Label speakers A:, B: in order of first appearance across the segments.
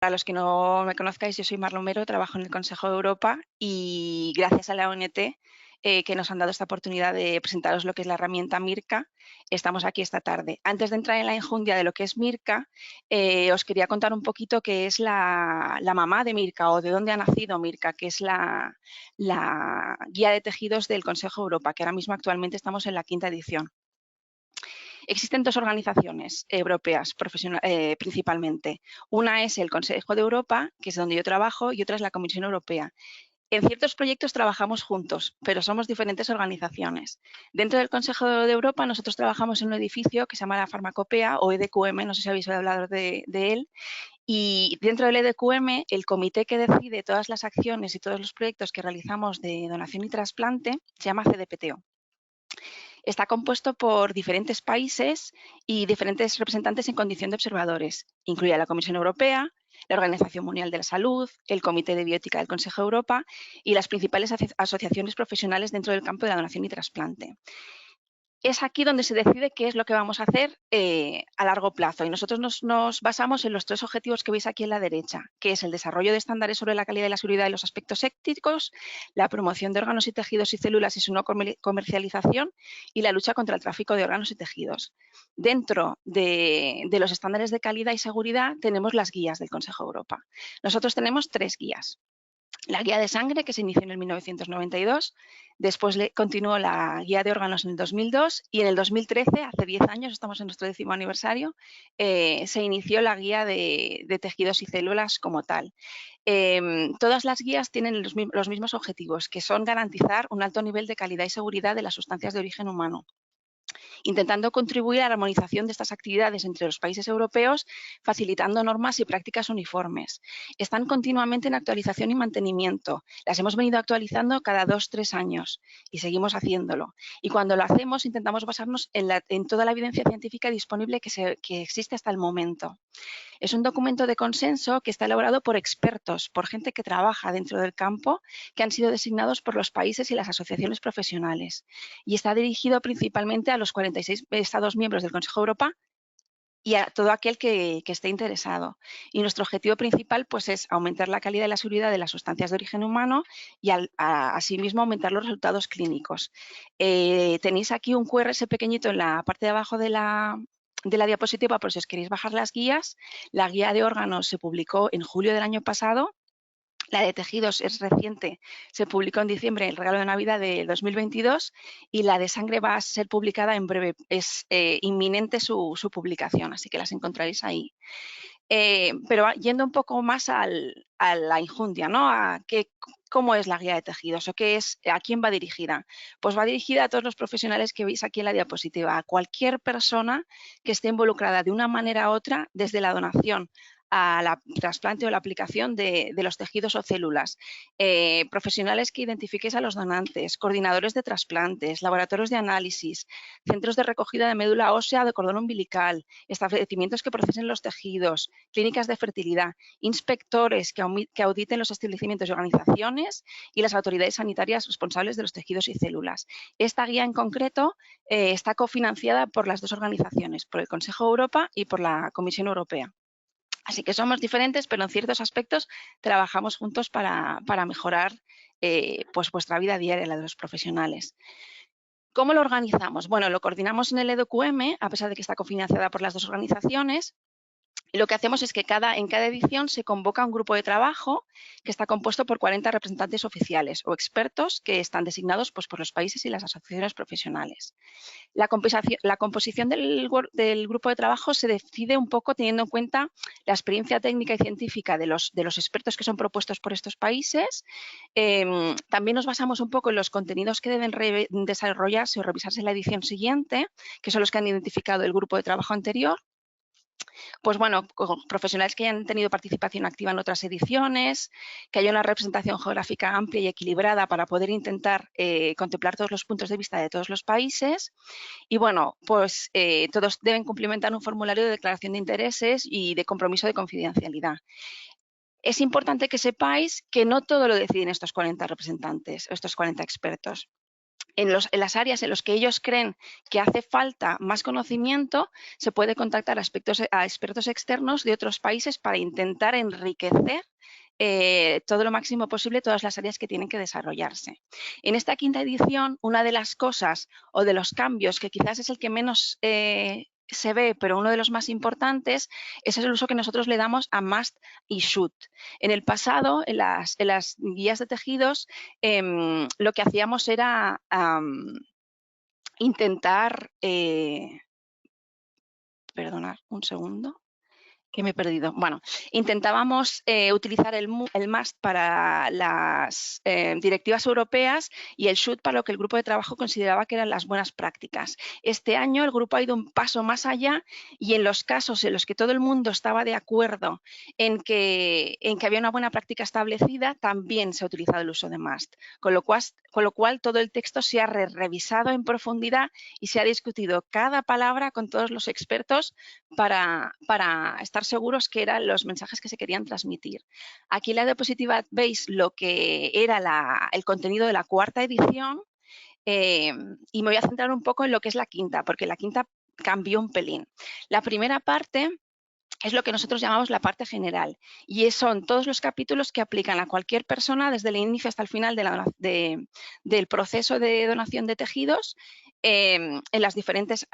A: Para los que no me conozcáis, yo soy Mar Lomero, trabajo en el Consejo de Europa y gracias a la ONT que nos han dado esta oportunidad de presentaros lo que es la herramienta Mirka, estamos aquí esta tarde. Antes de entrar en la enjundia de lo que es Mirka, os quería contar un poquito qué es la mamá de Mirka o de dónde ha nacido Mirka, que es la guía de tejidos del Consejo de Europa, que ahora mismo actualmente estamos en la 5ª edición. Existen dos organizaciones europeas principalmente. Una es el Consejo de Europa, que es donde yo trabajo, y otra es la Comisión Europea. En ciertos proyectos trabajamos juntos, pero somos diferentes organizaciones. Dentro del Consejo de Europa nosotros trabajamos en un edificio que se llama la Farmacopea o EDQM, no sé si habéis hablado de él, y dentro del EDQM el comité que decide todas las acciones y todos los proyectos que realizamos de donación y trasplante se llama CDPTO. Está compuesto por diferentes países y diferentes representantes en condición de observadores. Incluye a la Comisión Europea, la Organización Mundial de la Salud, el Comité de Bioética del Consejo de Europa y las principales asociaciones profesionales dentro del campo de la donación y trasplante. Es aquí donde se decide qué es lo que vamos a hacer a largo plazo y nosotros nos basamos en los 3 objetivos que veis aquí en la derecha, que es el desarrollo de estándares sobre la calidad y la seguridad de los aspectos éticos, la promoción de órganos y tejidos y células y su no comercialización y la lucha contra el tráfico de órganos y tejidos. Dentro de los estándares de calidad y seguridad tenemos las guías del Consejo de Europa. Nosotros tenemos 3 guías. La guía de sangre, que se inició en el 1992, después continuó la guía de órganos en el 2002 y en el 2013, hace 10 años, estamos en nuestro 10º aniversario, se inició la guía de tejidos y células como tal. Todas las guías tienen los mismos objetivos, que son garantizar un alto nivel de calidad y seguridad de las sustancias de origen humano, intentando contribuir a la armonización de estas actividades entre los países europeos, facilitando normas y prácticas uniformes. Están continuamente en actualización y mantenimiento. Las hemos venido actualizando cada 2-3 años y seguimos haciéndolo. Y cuando lo hacemos, intentamos basarnos en toda la evidencia científica disponible que existe hasta el momento. Es un documento de consenso que está elaborado por expertos, por gente que trabaja dentro del campo, que han sido designados por los países y las asociaciones profesionales. Y está dirigido principalmente a los 46 Estados miembros del Consejo de Europa y a todo aquel que esté interesado. Y nuestro objetivo principal pues, es aumentar la calidad y la seguridad de las sustancias de origen humano y asimismo aumentar los resultados clínicos. Tenéis aquí un QRS pequeñito en la parte de abajo de la diapositiva por si os queréis bajar las guías. La guía de órganos se publicó en julio del año pasado. La de tejidos es reciente, se publicó en diciembre, el regalo de Navidad de 2022, y la de sangre va a ser publicada en breve. Es inminente su publicación, así que las encontraréis ahí. Pero yendo un poco más a la enjundia, ¿no? ¿Cómo es la guía de tejidos o a quién va dirigida? Pues va dirigida a todos los profesionales que veis aquí en la diapositiva, a cualquier persona que esté involucrada de una manera u otra desde la donación al trasplante o la aplicación de los tejidos o células, profesionales que identifiquéis a los donantes, coordinadores de trasplantes, laboratorios de análisis, centros de recogida de médula ósea de cordón umbilical, establecimientos que procesen los tejidos, clínicas de fertilidad, inspectores que auditen los establecimientos y organizaciones y las autoridades sanitarias responsables de los tejidos y células. Esta guía en concreto está cofinanciada por las 2 organizaciones, por el Consejo de Europa y por la Comisión Europea. Así que somos diferentes, pero en ciertos aspectos trabajamos juntos para mejorar pues vuestra vida diaria, la de los profesionales. ¿Cómo lo organizamos? Bueno, lo coordinamos en el EDQM, a pesar de que está cofinanciada por las 2 organizaciones. Y lo que hacemos es que en cada edición se convoca un grupo de trabajo que está compuesto por 40 representantes oficiales o expertos que están designados pues, por los países y las asociaciones profesionales. La composición del grupo de trabajo se decide un poco teniendo en cuenta la experiencia técnica y científica de los expertos que son propuestos por estos países. También nos basamos un poco en los contenidos que deben desarrollarse o revisarse en la edición siguiente, que son los que han identificado el grupo de trabajo anterior. Pues bueno, con profesionales que hayan tenido participación activa en otras ediciones, que haya una representación geográfica amplia y equilibrada para poder intentar contemplar todos los puntos de vista de todos los países. Y bueno, pues todos deben cumplimentar un formulario de declaración de intereses y de compromiso de confidencialidad. Es importante que sepáis que no todo lo deciden estos 40 representantes, estos 40 expertos. en las áreas en las que ellos creen que hace falta más conocimiento, se puede contactar a expertos externos de otros países para intentar enriquecer todo lo máximo posible todas las áreas que tienen que desarrollarse. En esta quinta edición, una de las cosas o de los cambios que quizás es el que menos se ve, pero uno de los más importantes, es el uso que nosotros le damos a must y should. En el pasado, en las guías de tejidos, lo que hacíamos era intentar, perdonad un segundo, que me he perdido. Bueno, intentábamos utilizar el must para las directivas europeas y el should para lo que el grupo de trabajo consideraba que eran las buenas prácticas. Este año el grupo ha ido un paso más allá y en los casos en los que todo el mundo estaba de acuerdo en que había una buena práctica establecida, también se ha utilizado el uso de must, con lo cual todo el texto se ha revisado en profundidad y se ha discutido cada palabra con todos los expertos para estar seguros que eran los mensajes que se querían transmitir. Aquí en la diapositiva veis lo que era el contenido de la cuarta edición y me voy a centrar un poco en lo que es la quinta, porque la quinta cambió un pelín. La primera parte es lo que nosotros llamamos la parte general y son todos los capítulos que aplican a cualquier persona desde el inicio hasta el final del proceso de donación de tejidos en los diferentes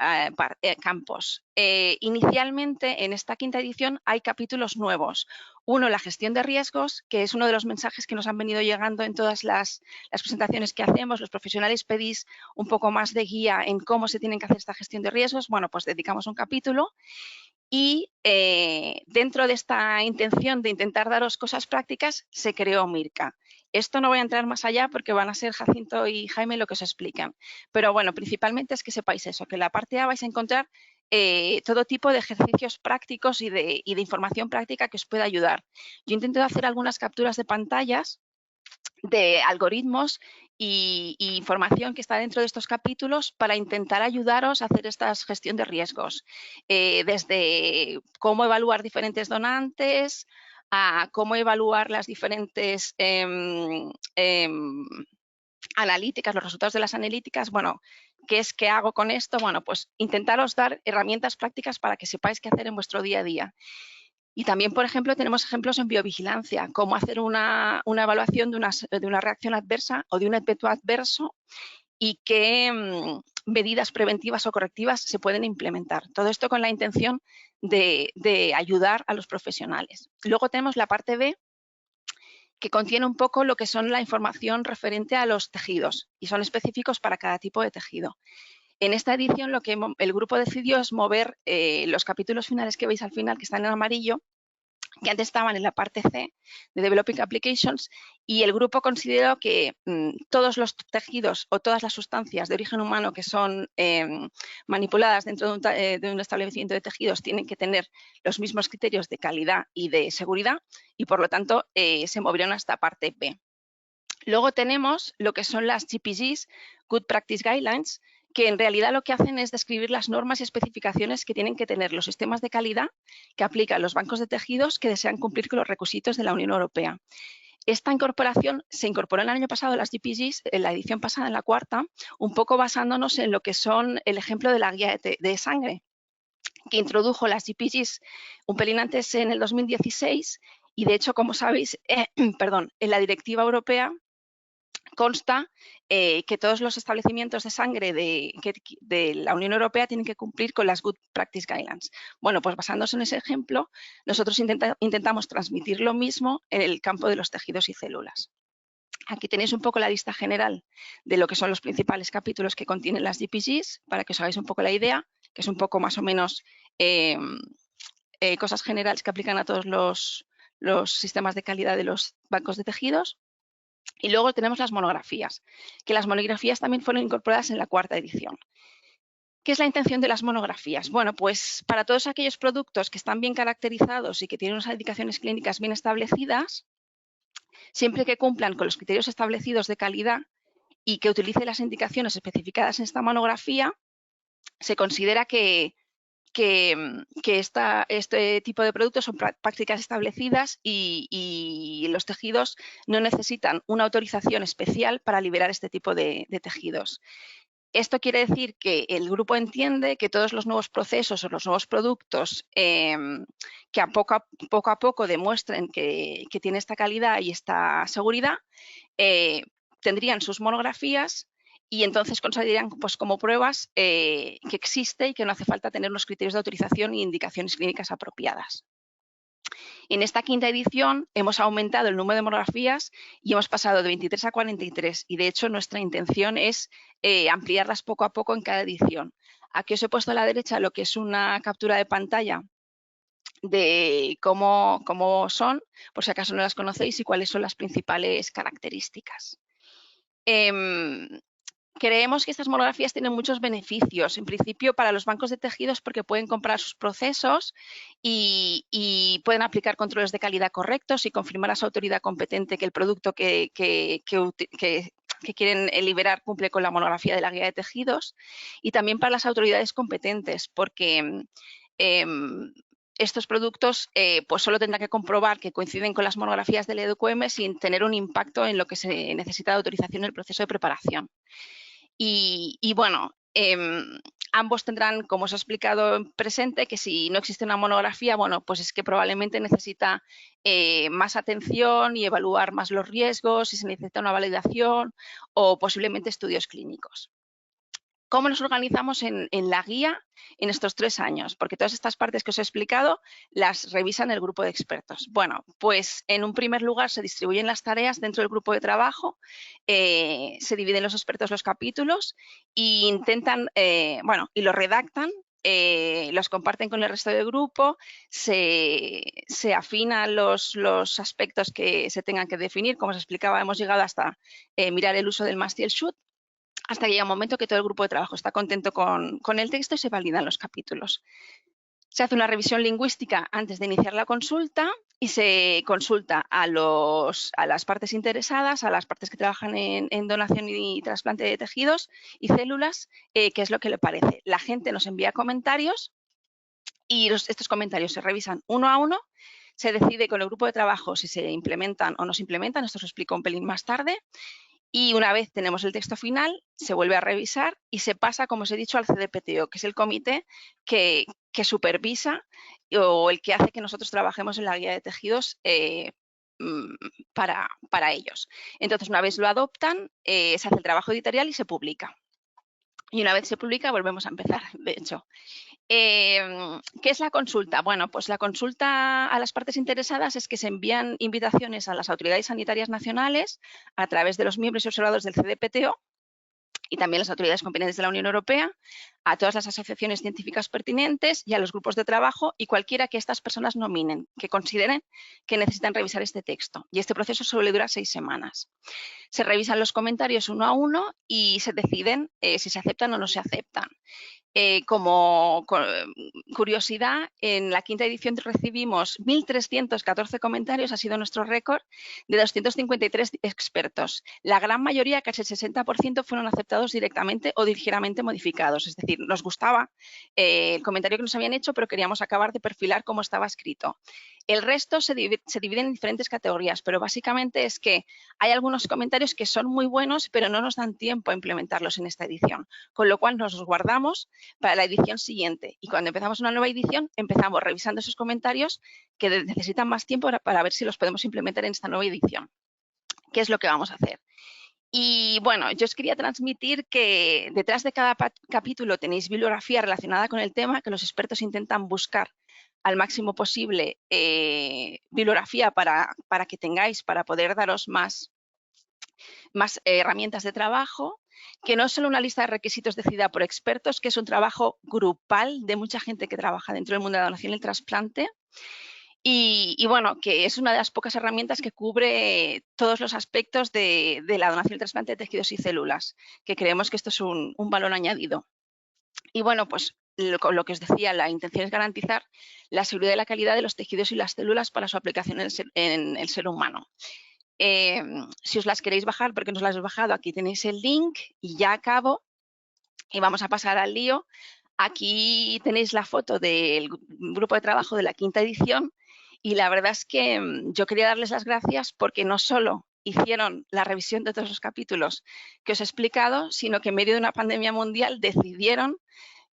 A: campos. Inicialmente, en esta quinta edición, hay capítulos nuevos. Uno, la gestión de riesgos, que es uno de los mensajes que nos han venido llegando en todas las presentaciones que hacemos. Los profesionales pedís un poco más de guía en cómo se tienen que hacer esta gestión de riesgos. Bueno, pues dedicamos un capítulo. Y dentro de esta intención de intentar daros cosas prácticas, se creó Mirka. Esto no voy a entrar más allá porque van a ser Jacinto y Jaime lo que os explican. Pero bueno, principalmente es que sepáis eso, que en la parte A vais a encontrar todo tipo de ejercicios prácticos y de información práctica que os pueda ayudar. Yo intento hacer algunas capturas de pantallas de algoritmos y información que está dentro de estos capítulos para intentar ayudaros a hacer esta gestión de riesgos, desde cómo evaluar diferentes donantes, a cómo evaluar las diferentes analíticas, los resultados de las analíticas. Bueno, ¿qué hago con esto? Bueno, pues intentaros dar herramientas prácticas para que sepáis qué hacer en vuestro día a día. Y también, por ejemplo, tenemos ejemplos en biovigilancia, cómo hacer una evaluación de una reacción adversa o de un evento adverso y qué medidas preventivas o correctivas se pueden implementar. Todo esto con la intención de ayudar a los profesionales. Luego tenemos la parte B, que contiene un poco lo que son la información referente a los tejidos y son específicos para cada tipo de tejido. En esta edición lo que el grupo decidió es mover los capítulos finales que veis al final, que están en amarillo, que antes estaban en la parte C de Developing Applications, y el grupo consideró que todos los tejidos o todas las sustancias de origen humano que son manipuladas dentro de un establecimiento de tejidos tienen que tener los mismos criterios de calidad y de seguridad y, por lo tanto, se movieron a esta parte B. Luego tenemos lo que son las GPGs, Good Practice Guidelines, que en realidad lo que hacen es describir las normas y especificaciones que tienen que tener los sistemas de calidad que aplican los bancos de tejidos que desean cumplir con los requisitos de la Unión Europea. Esta incorporación se incorporó el año pasado, las GPGs, en la edición pasada, en la cuarta, un poco basándonos en lo que son el ejemplo de la guía de sangre, que introdujo las GPGs un pelín antes, en el 2016, y de hecho, como sabéis, en la directiva europea consta que todos los establecimientos de sangre de la Unión Europea tienen que cumplir con las Good Practice Guidelines. Bueno, pues basándose en ese ejemplo, nosotros intentamos transmitir lo mismo en el campo de los tejidos y células. Aquí tenéis un poco la lista general de lo que son los principales capítulos que contienen las GPGs, para que os hagáis un poco la idea, que es un poco más o menos cosas generales que aplican a todos los sistemas de calidad de los bancos de tejidos. Y luego tenemos las monografías, que las monografías también fueron incorporadas en la cuarta edición. ¿Qué es la intención de las monografías? Bueno, pues para todos aquellos productos que están bien caracterizados y que tienen unas indicaciones clínicas bien establecidas, siempre que cumplan con los criterios establecidos de calidad y que utilice las indicaciones especificadas en esta monografía, se considera que este tipo de productos son prácticas establecidas y los tejidos no necesitan una autorización especial para liberar este tipo de tejidos. Esto quiere decir que el grupo entiende que todos los nuevos procesos o los nuevos productos que poco a poco demuestren que tiene esta calidad y esta seguridad, tendrían sus monografías y entonces considerarían pues, como pruebas que existe y que no hace falta tener unos criterios de autorización e indicaciones clínicas apropiadas. En esta quinta edición hemos aumentado el número de monografías y hemos pasado de 23 a 43 y de hecho nuestra intención es ampliarlas poco a poco en cada edición. Aquí os he puesto a la derecha lo que es una captura de pantalla de cómo son, por si acaso no las conocéis, y cuáles son las principales características. Creemos que estas monografías tienen muchos beneficios, en principio para los bancos de tejidos porque pueden comparar sus procesos y pueden aplicar controles de calidad correctos y confirmar a su autoridad competente que el producto que quieren liberar cumple con la monografía de la guía de tejidos, y también para las autoridades competentes porque estos productos pues solo tendrán que comprobar que coinciden con las monografías del EDQM sin tener un impacto en lo que se necesita de autorización en el proceso de preparación. Y bueno, ambos tendrán, como os he explicado, presente que si no existe una monografía, bueno, pues es que probablemente necesita más atención y evaluar más los riesgos, si se necesita una validación o posiblemente estudios clínicos. ¿Cómo nos organizamos en la guía en estos 3 años? Porque todas estas partes que os he explicado las revisan el grupo de expertos. Bueno, pues en un primer lugar se distribuyen las tareas dentro del grupo de trabajo, se dividen los expertos los capítulos e intentan, y los redactan, los comparten con el resto del grupo, se afinan los aspectos que se tengan que definir. Como os explicaba, hemos llegado hasta mirar el uso del must y el should, hasta que llega un momento que todo el grupo de trabajo está contento con el texto y se validan los capítulos. Se hace una revisión lingüística antes de iniciar la consulta y se consulta a las partes interesadas, a las partes que trabajan en donación y trasplante de tejidos y células, qué es lo que le parece. La gente nos envía comentarios y estos comentarios se revisan uno a uno. Se decide con el grupo de trabajo si se implementan o no se implementan, esto os lo explico un pelín más tarde. Y una vez tenemos el texto final, se vuelve a revisar y se pasa, como os he dicho, al CDPTO, que es el comité que supervisa o el que hace que nosotros trabajemos en la guía de tejidos para ellos. Entonces, una vez lo adoptan, se hace el trabajo editorial y se publica. Y una vez se publica, volvemos a empezar, de hecho. ¿Qué es la consulta? Bueno, pues la consulta a las partes interesadas es que se envían invitaciones a las autoridades sanitarias nacionales a través de los miembros y observadores del CDPTO y también las autoridades competentes de la Unión Europea, a todas las asociaciones científicas pertinentes y a los grupos de trabajo y cualquiera que estas personas nominen, que consideren que necesitan revisar este texto. Y este proceso suele durar 6 semanas. Se revisan los comentarios uno a uno y se deciden si se aceptan o no se aceptan. Como curiosidad, en la quinta edición recibimos 1.314 comentarios, ha sido nuestro récord, de 253 expertos. La gran mayoría, casi el 60%, fueron aceptados directamente o ligeramente modificados. Es decir, nos gustaba el comentario que nos habían hecho, pero queríamos acabar de perfilar cómo estaba escrito. El resto se dividen en diferentes categorías, pero básicamente es que hay algunos comentarios que son muy buenos, pero no nos dan tiempo a implementarlos en esta edición, con lo cual nos los guardamos para la edición siguiente. Y cuando empezamos una nueva edición, empezamos revisando esos comentarios que necesitan más tiempo para ver si los podemos implementar en esta nueva edición. ¿Qué es lo que vamos a hacer? Y bueno, yo os quería transmitir que detrás de cada capítulo tenéis bibliografía relacionada con el tema, que los expertos intentan buscar al máximo posible bibliografía para que tengáis, para poder daros más herramientas de trabajo, que no es solo una lista de requisitos decidida por expertos, que es un trabajo grupal de mucha gente que trabaja dentro del mundo de la donación y el trasplante. Y bueno, que es una de las pocas herramientas que cubre todos los aspectos de la donación y el trasplante de tejidos y células, que creemos que esto es un valor añadido. Y bueno, pues lo que os decía, la intención es garantizar la seguridad y la calidad de los tejidos y las células para su aplicación en el ser humano. Si os las queréis bajar, porque no os las he bajado, aquí tenéis el link y ya acabo y vamos a pasar al lío. Aquí tenéis la foto del grupo de trabajo de la 5ª edición y la verdad es que yo quería darles las gracias porque no solo hicieron la revisión de todos los capítulos que os he explicado, sino que en medio de una pandemia mundial decidieron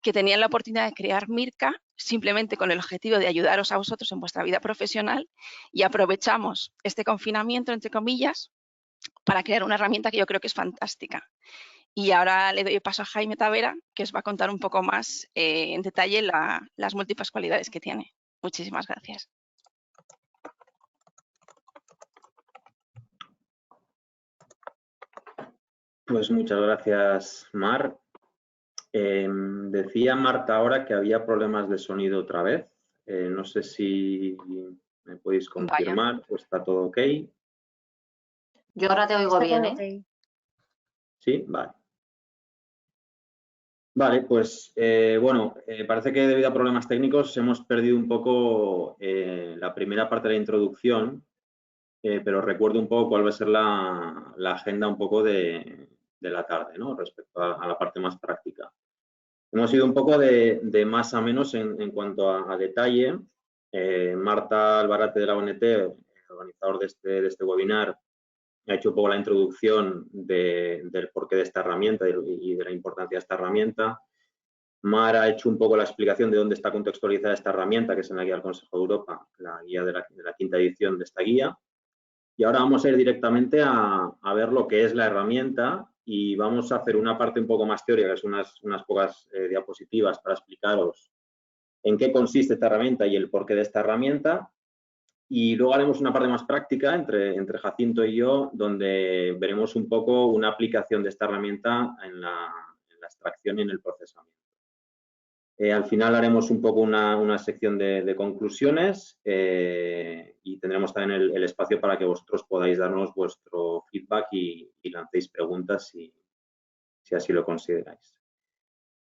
A: que tenían la oportunidad de crear Mirka simplemente con el objetivo de ayudaros a vosotros en vuestra vida profesional, y aprovechamos este confinamiento, entre comillas, para crear una herramienta que yo creo que es fantástica. Y ahora le doy paso a Jaime Tavera, que os va a contar un poco más en detalle las múltiples cualidades que tiene. Muchísimas gracias.
B: Pues muchas gracias, Mar. Decía Marta ahora que había problemas de sonido otra vez. No sé si me podéis confirmar o está todo ok.
C: Yo ahora te oigo bien, ¿eh?
D: Okay.
B: Sí, vale. Vale, pues bueno, parece que debido a problemas técnicos hemos perdido un poco la primera parte de la introducción, pero recuerdo un poco cuál va a ser la agenda un poco de la tarde, ¿no? Respecto a la parte más práctica. Hemos ido un poco de más a menos en cuanto a detalle. Marta Albarate de la ONT, organizador de este webinar, ha hecho un poco la introducción del porqué de esta herramienta y de la importancia de esta herramienta. Mar ha hecho un poco la explicación de dónde está contextualizada esta herramienta, que es en la guía del Consejo de Europa, la guía de la 5ª edición de esta guía. Y ahora vamos a ir directamente a ver lo que es la herramienta y vamos a hacer una parte un poco más teórica, que es unas pocas diapositivas para explicaros en qué consiste esta herramienta y el porqué de esta herramienta. Y luego haremos una parte más práctica entre Jacinto y yo, donde veremos un poco una aplicación de esta herramienta en la extracción y en el procesamiento. Al final haremos un poco una sección de conclusiones y tendremos también el espacio para que vosotros podáis darnos vuestro feedback y lancéis preguntas si así lo consideráis.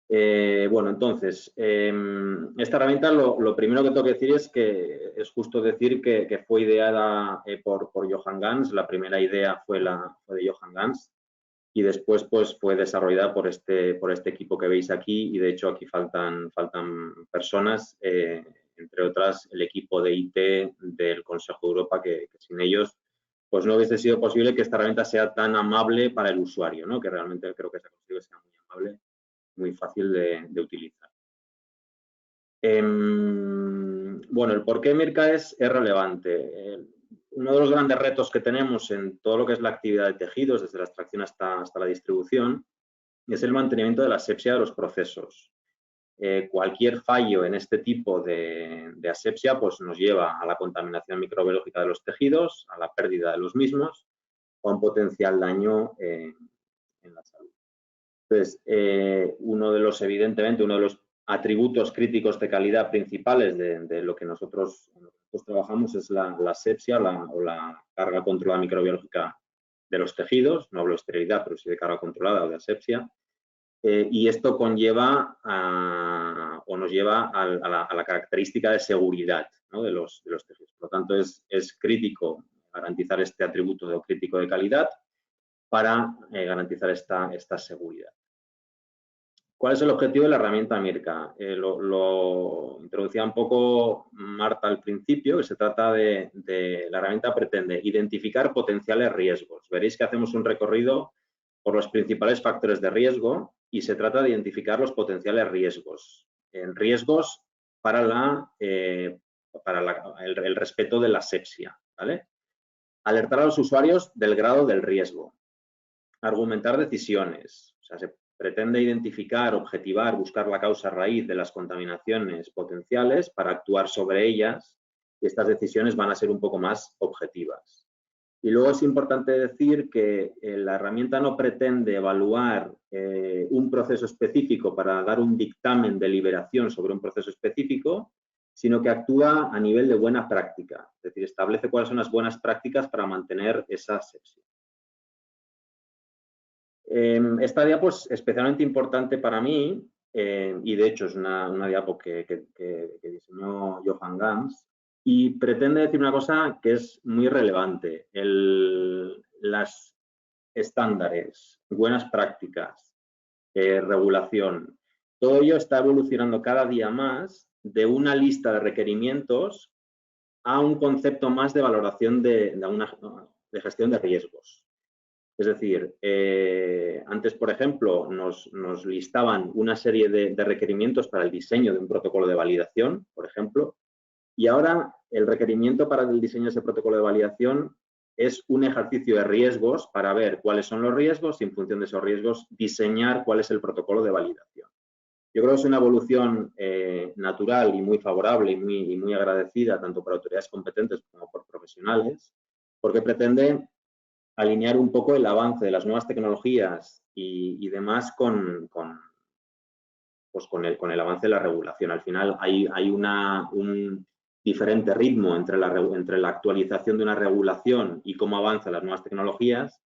B: Bueno, entonces, esta herramienta lo primero que tengo que decir es que es justo decir que fue ideada por Johan Gans. La primera idea fue de Johan Gans y después pues fue desarrollada por este equipo que veis aquí, y de hecho aquí faltan personas, entre otras el equipo de IT del Consejo de Europa, que sin ellos pues no hubiese sido posible que esta herramienta sea tan amable para el usuario, ¿no? Que realmente creo que se ha conseguido que sea muy amable, muy fácil de utilizar. Bueno, el por qué Mirka es relevante. Uno de los grandes retos que tenemos en todo lo que es la actividad de tejidos, desde la extracción hasta la distribución, es el mantenimiento de la asepsia de los procesos. Cualquier fallo en este tipo de asepsia pues nos lleva a la contaminación microbiológica de los tejidos, a la pérdida de los mismos o a un potencial daño en la salud. Entonces, evidentemente, uno de los atributos críticos de calidad principales de lo que nosotros trabajamos es la asepsia o la carga controlada microbiológica de los tejidos. No hablo de esterilidad, pero sí de carga controlada o de asepsia. Y esto conlleva o nos lleva a la característica de seguridad, ¿no? de los tejidos. Por lo tanto, es crítico garantizar este atributo crítico de calidad para garantizar esta seguridad. ¿Cuál es el objetivo de la herramienta Mirka? Lo introducía un poco Marta al principio, que se trata la herramienta pretende identificar potenciales riesgos. Veréis que hacemos un recorrido por los principales factores de riesgo y se trata de identificar los potenciales riesgos. Riesgos para el respeto de la asepsia, ¿vale? Alertar a los usuarios del grado del riesgo. Argumentar decisiones. O sea, se pretende identificar, objetivar, buscar la causa raíz de las contaminaciones potenciales para actuar sobre ellas, y estas decisiones van a ser un poco más objetivas. Y luego es importante decir que la herramienta no pretende evaluar un proceso específico para dar un dictamen de deliberación sobre un proceso específico, sino que actúa a nivel de buena práctica. Es decir, establece cuáles son las buenas prácticas para mantener esa asepsia. Esta diapo es especialmente importante para mí, y de hecho es una diapo que diseñó Johan Gans, y pretende decir una cosa que es muy relevante. Las estándares, buenas prácticas, regulación, Todo ello está evolucionando cada día más de una lista de requerimientos a un concepto más de valoración de gestión de riesgos. Es decir, antes, por ejemplo, nos listaban una serie de requerimientos para el diseño de un protocolo de validación, por ejemplo, y ahora el requerimiento para el diseño de ese protocolo de validación es un ejercicio de riesgos para ver cuáles son los riesgos y en función de esos riesgos diseñar cuál es el protocolo de validación. Yo creo que es una evolución natural y muy favorable y muy agradecida tanto por autoridades competentes como por profesionales, porque pretende alinear un poco el avance de las nuevas tecnologías y demás con el avance de la regulación. Al final hay un diferente ritmo entre la actualización de una regulación y cómo avanzan las nuevas tecnologías,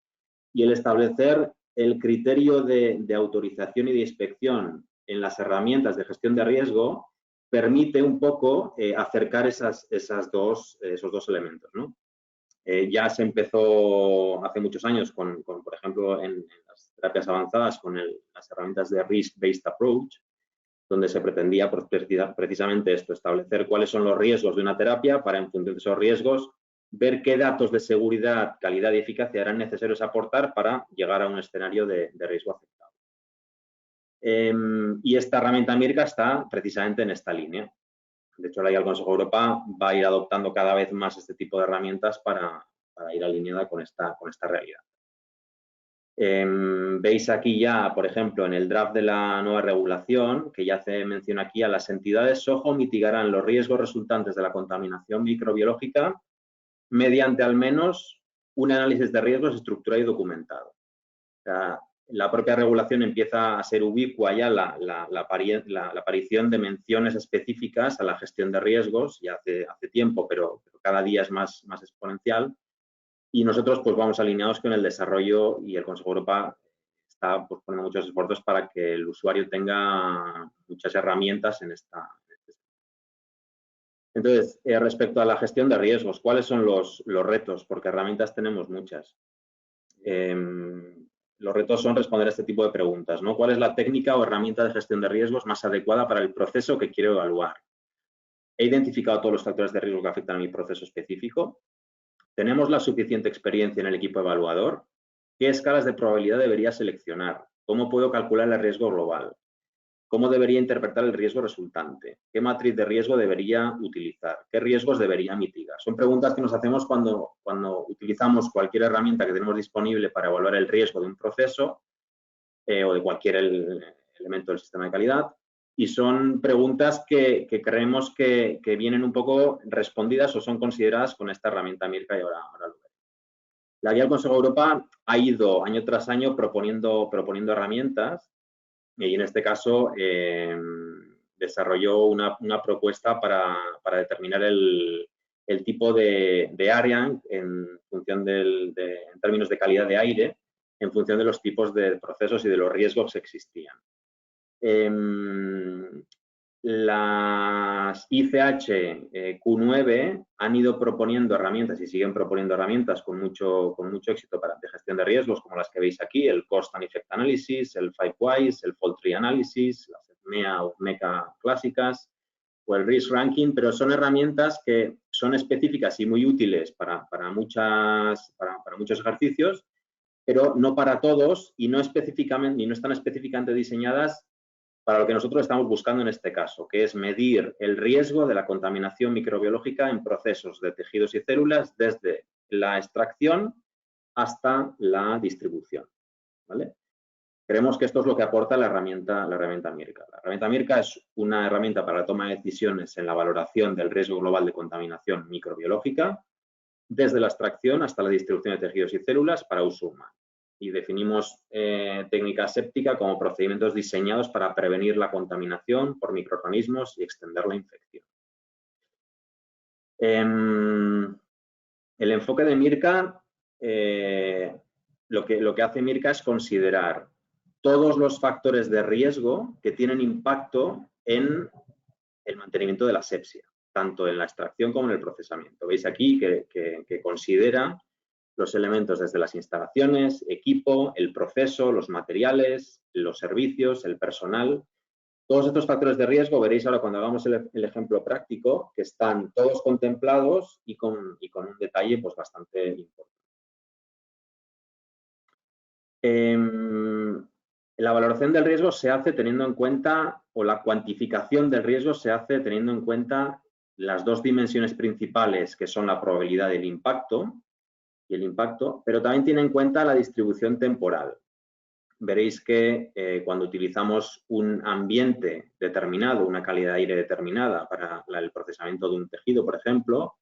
B: y el establecer el criterio de autorización y de inspección en las herramientas de gestión de riesgo permite un poco acercar esos dos elementos, ¿no? Ya se empezó hace muchos años por ejemplo, en las terapias avanzadas con las herramientas de Risk-Based Approach, donde se pretendía precisamente esto, establecer cuáles son los riesgos de una terapia para, en función de esos riesgos, ver qué datos de seguridad, calidad y eficacia eran necesarios aportar para llegar a un escenario de riesgo aceptable. Y esta herramienta MIRCA está precisamente en esta línea. De hecho, la guía del Consejo de Europa va a ir adoptando cada vez más este tipo de herramientas para ir alineada con esta realidad. Veis aquí ya, por ejemplo, en el draft de la nueva regulación, que ya hace mención aquí a las entidades SOHO mitigarán los riesgos resultantes de la contaminación microbiológica mediante al menos un análisis de riesgos estructurado y documentado. O sea, la propia regulación empieza a ser ubicua ya la aparición de menciones específicas a la gestión de riesgos, ya hace tiempo, pero cada día es más exponencial. Y nosotros pues vamos alineados con el desarrollo, y el Consejo de Europa está pues, poniendo muchos esfuerzos para que el usuario tenga muchas herramientas en esta. Entonces, respecto a la gestión de riesgos, ¿cuáles son los retos? Porque herramientas tenemos muchas. Los retos son responder a este tipo de preguntas, ¿no? ¿Cuál es la técnica o herramienta de gestión de riesgos más adecuada para el proceso que quiero evaluar? ¿He identificado todos los factores de riesgo que afectan a mi proceso específico? ¿Tenemos la suficiente experiencia en el equipo evaluador? ¿Qué escalas de probabilidad debería seleccionar? ¿Cómo puedo calcular el riesgo global? ¿Cómo debería interpretar el riesgo resultante? ¿Qué matriz de riesgo debería utilizar? ¿Qué riesgos debería mitigar? Son preguntas que nos hacemos cuando utilizamos cualquier herramienta que tenemos disponible para evaluar el riesgo de un proceso o de cualquier elemento del sistema de calidad. Y son preguntas que creemos que vienen un poco respondidas o son consideradas con esta herramienta MIRCA, y ahora lo veremos. La guía del Consejo de Europa ha ido año tras año proponiendo herramientas, y en este caso desarrolló una propuesta para determinar el tipo de área en función en términos de calidad de aire, en función de los tipos de procesos y de los riesgos que existían. Las ICH Q9 han ido proponiendo herramientas y siguen proponiendo herramientas con mucho éxito de gestión de riesgos, como las que veis aquí, el Cost and Effect Analysis, el 5WHYS, el Fault Tree Analysis, las MEA o MECA clásicas o el Risk Ranking, pero son herramientas que son específicas y muy útiles para muchos ejercicios, pero no para todos y no están específicamente diseñadas para lo que nosotros estamos buscando en este caso, que es medir el riesgo de la contaminación microbiológica en procesos de tejidos y células desde la extracción hasta la distribución, ¿vale? Creemos que esto es lo que aporta la herramienta MIRCA. La herramienta MIRCA es una herramienta para la toma de decisiones en la valoración del riesgo global de contaminación microbiológica desde la extracción hasta la distribución de tejidos y células para uso humano. Y definimos técnica séptica como procedimientos diseñados para prevenir la contaminación por microorganismos y extender la infección. El enfoque de MIRCA, lo que hace MIRCA es considerar todos los factores de riesgo que tienen impacto en el mantenimiento de la asepsia, tanto en la extracción como en el procesamiento. Veis aquí que considera los elementos desde las instalaciones, equipo, el proceso, los materiales, los servicios, el personal, Todos estos factores de riesgo veréis ahora cuando hagamos el ejemplo práctico que están todos contemplados y con un detalle pues bastante importante. La valoración del riesgo se hace teniendo en cuenta, o la cuantificación del riesgo se hace teniendo en cuenta las dos dimensiones principales que son la probabilidad del impacto y el impacto, pero también tiene en cuenta la distribución temporal. Veréis que cuando utilizamos un ambiente determinado, una calidad de aire determinada para el procesamiento de un tejido, por ejemplo,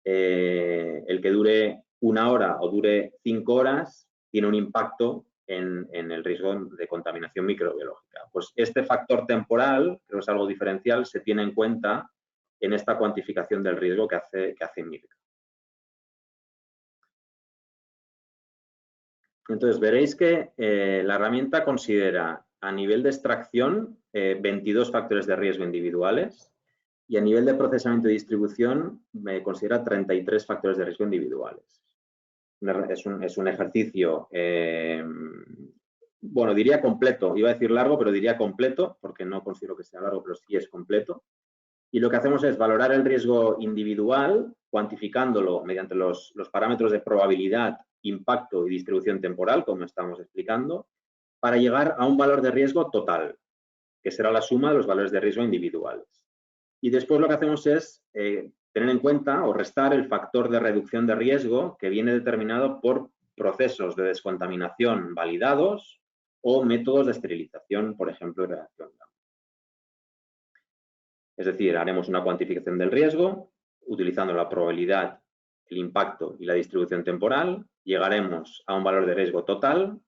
B: el que dure 1 hora o dure 5 horas tiene un impacto en el riesgo de contaminación microbiológica. Pues este factor temporal, creo que es algo diferencial, se tiene en cuenta en esta cuantificación del riesgo que hace MIRCA. Entonces, veréis que la herramienta considera a nivel de extracción 22 factores de riesgo individuales y a nivel de procesamiento y distribución considera 33 factores de riesgo individuales. Es un ejercicio, bueno, diría completo, iba a decir largo, pero diría completo, porque no considero que sea largo, pero sí es completo. Y lo que hacemos es valorar el riesgo individual, cuantificándolo mediante los parámetros de probabilidad, impacto y distribución temporal, como estamos explicando, para llegar a un valor de riesgo total, que será la suma de los valores de riesgo individuales. Y después lo que hacemos es tener en cuenta o restar el factor de reducción de riesgo que viene determinado por procesos de descontaminación validados o métodos de esterilización, por ejemplo, de reacción. Es decir, haremos una cuantificación del riesgo utilizando la probabilidad, el impacto y la distribución temporal. Llegaremos a un valor de riesgo total.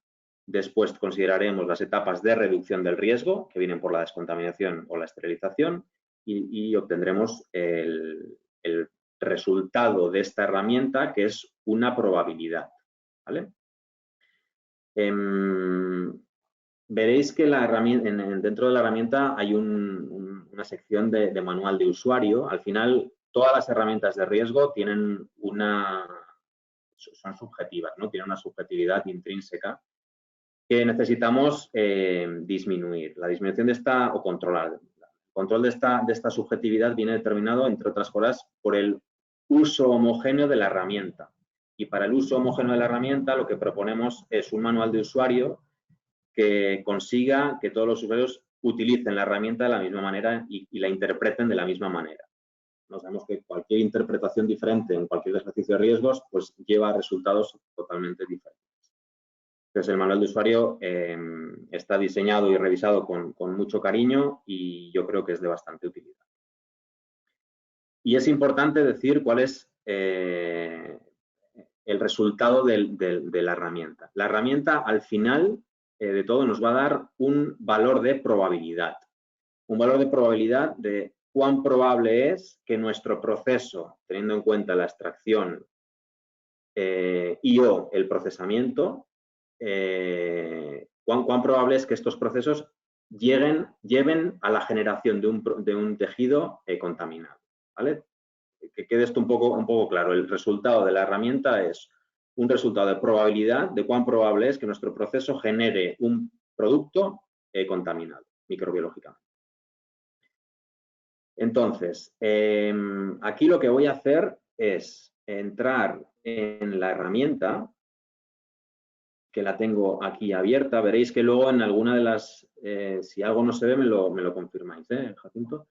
B: Después consideraremos las etapas de reducción del riesgo que vienen por la descontaminación o la esterilización y obtendremos el resultado de esta herramienta, que es una probabilidad, ¿vale? Veréis que dentro de la herramienta hay una sección de manual de usuario. Al final, todas las herramientas de riesgo tienen son subjetivas, ¿no? Tienen una subjetividad intrínseca que necesitamos disminuir. La disminución de esta, o controlar. El control de esta subjetividad viene determinado, entre otras cosas, por el uso homogéneo de la herramienta. Y para el uso homogéneo de la herramienta, lo que proponemos es un manual de usuario que consiga que todos los usuarios utilicen la herramienta de la misma manera y la interpreten de la misma manera. Nos sabemos que cualquier interpretación diferente en cualquier ejercicio de riesgos pues lleva a resultados totalmente diferentes. Entonces, el manual de usuario está diseñado y revisado con mucho cariño y yo creo que es de bastante utilidad. Y es importante decir cuál es el resultado de la herramienta. La herramienta, al final de todo, nos va a dar un valor de probabilidad. Un valor de probabilidad de cuán probable es que nuestro proceso, teniendo en cuenta la extracción y o el procesamiento, cuán probable es que estos procesos lleven a la generación de un tejido contaminado, ¿vale? Que quede esto un poco claro. El resultado de la herramienta es un resultado de probabilidad de cuán probable es que nuestro proceso genere un producto contaminado microbiológicamente. Entonces, aquí lo que voy a hacer es entrar en la herramienta, que la tengo aquí abierta. Veréis que luego en alguna de las, si algo no se ve, me lo confirmáis, Jacinto.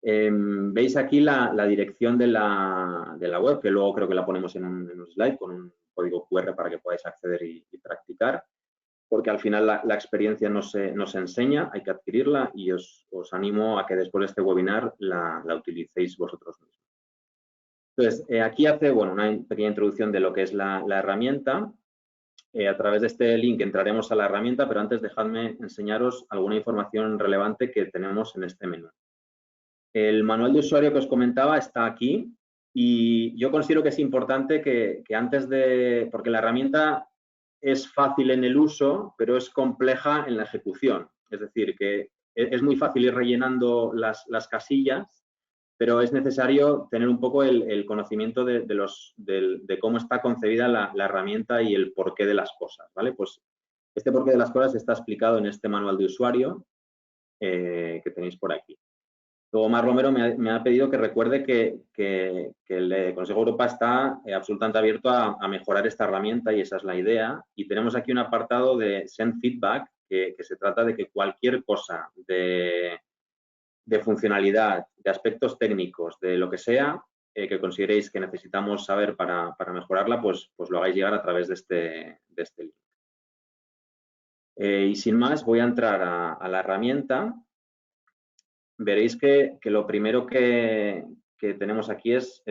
B: Veis aquí la dirección de la web, que luego creo que la ponemos en un slide con un código QR para que podáis acceder y practicar, porque al final la experiencia no se enseña, hay que adquirirla y os animo a que después de este webinar la utilicéis vosotros mismos. Entonces, aquí hace una pequeña introducción de lo que es la herramienta. A través de este link entraremos a la herramienta, pero antes dejadme enseñaros alguna información relevante que tenemos en este menú. El manual de usuario que os comentaba está aquí y yo considero que es importante que antes de, porque la herramienta es fácil en el uso, pero es compleja en la ejecución. Es decir, que es muy fácil ir rellenando las casillas, pero es necesario tener un poco el conocimiento de cómo está concebida la herramienta y el porqué de las cosas, ¿vale? Pues este porqué de las cosas está explicado en este manual de usuario que tenéis por aquí. Luego, Mar Romero me ha pedido que recuerde que el Consejo de Europa está absolutamente abierto a mejorar esta herramienta y esa es la idea. Y tenemos aquí un apartado de Send Feedback, que se trata de que cualquier cosa de funcionalidad, de aspectos técnicos, de lo que sea, que consideréis que necesitamos saber para mejorarla, pues lo hagáis llegar a través de este link. Y sin más, voy a entrar a la herramienta. Veréis que lo primero que tenemos aquí es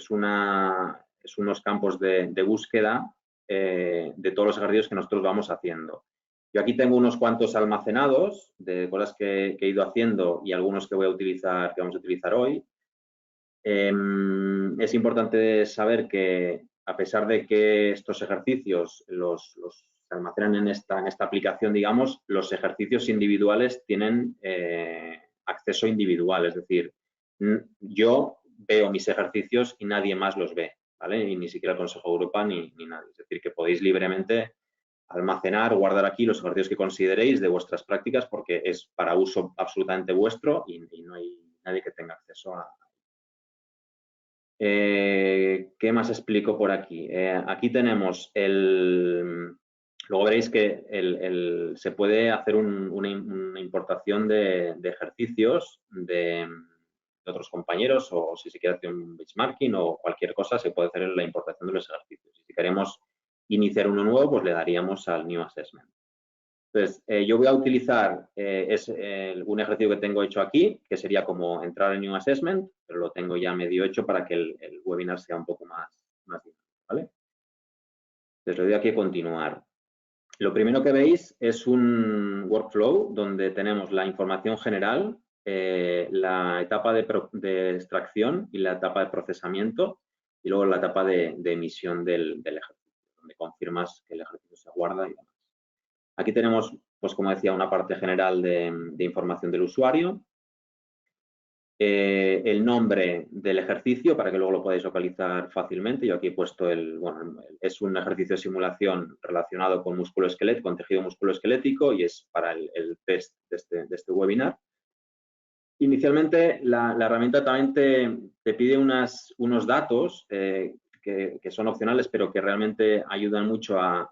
B: unos campos de búsqueda de todos los ejercicios que nosotros vamos haciendo. Yo aquí tengo unos cuantos almacenados de cosas que he ido haciendo y algunos que vamos a utilizar hoy. Es importante saber que, a pesar de que estos ejercicios los almacenan en esta aplicación, digamos, los ejercicios individuales tienen acceso individual, es decir, yo veo mis ejercicios y nadie más los ve, ¿vale? Y ni siquiera el Consejo de Europa ni nadie. Es decir, que podéis libremente almacenar, guardar aquí los ejercicios que consideréis de vuestras prácticas porque es para uso absolutamente vuestro y no hay nadie que tenga acceso a. ¿Qué más explico por aquí? Aquí tenemos luego veréis que se puede hacer una importación de ejercicios de otros compañeros o si se quiere hacer un benchmarking o cualquier cosa, se puede hacer la importación de los ejercicios. Si queremos iniciar uno nuevo, pues le daríamos al New Assessment. Entonces, yo voy a utilizar un ejercicio que tengo hecho aquí, que sería como entrar en New Assessment, pero lo tengo ya medio hecho para que el webinar sea un poco más dinámico, ¿vale? Entonces, le doy aquí a continuar. Lo primero que veis es un workflow donde tenemos la información general, la etapa de extracción y la etapa de procesamiento y luego la etapa de emisión del ejercicio, donde confirmas que el ejercicio se guarda y demás. Aquí tenemos, pues como decía, una parte general de información del usuario, el nombre del ejercicio para que luego lo podáis localizar fácilmente. Yo aquí he puesto es un ejercicio de simulación relacionado con músculo-esquelético, con tejido musculoesquelético y es para el test de este webinar. Inicialmente, la herramienta también te pide unos datos que son opcionales, pero que realmente ayudan mucho a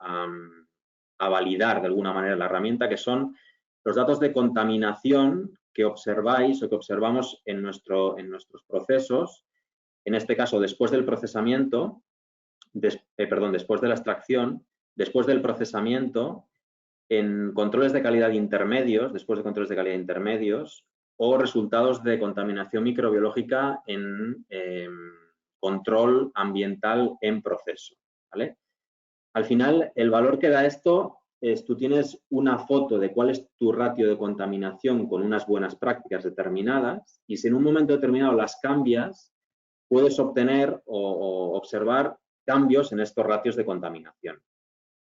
B: validar de alguna manera la herramienta, que son los datos de contaminación que observáis o que observamos en nuestros procesos, en este caso después del procesamiento, después de la extracción, después del procesamiento, en controles de calidad intermedios, después de controles de calidad intermedios, o resultados de contaminación microbiológica en control ambiental en proceso, ¿vale? Al final, el valor que da esto es, tú tienes una foto de cuál es tu ratio de contaminación con unas buenas prácticas determinadas y si en un momento determinado las cambias, puedes obtener o observar cambios en estos ratios de contaminación.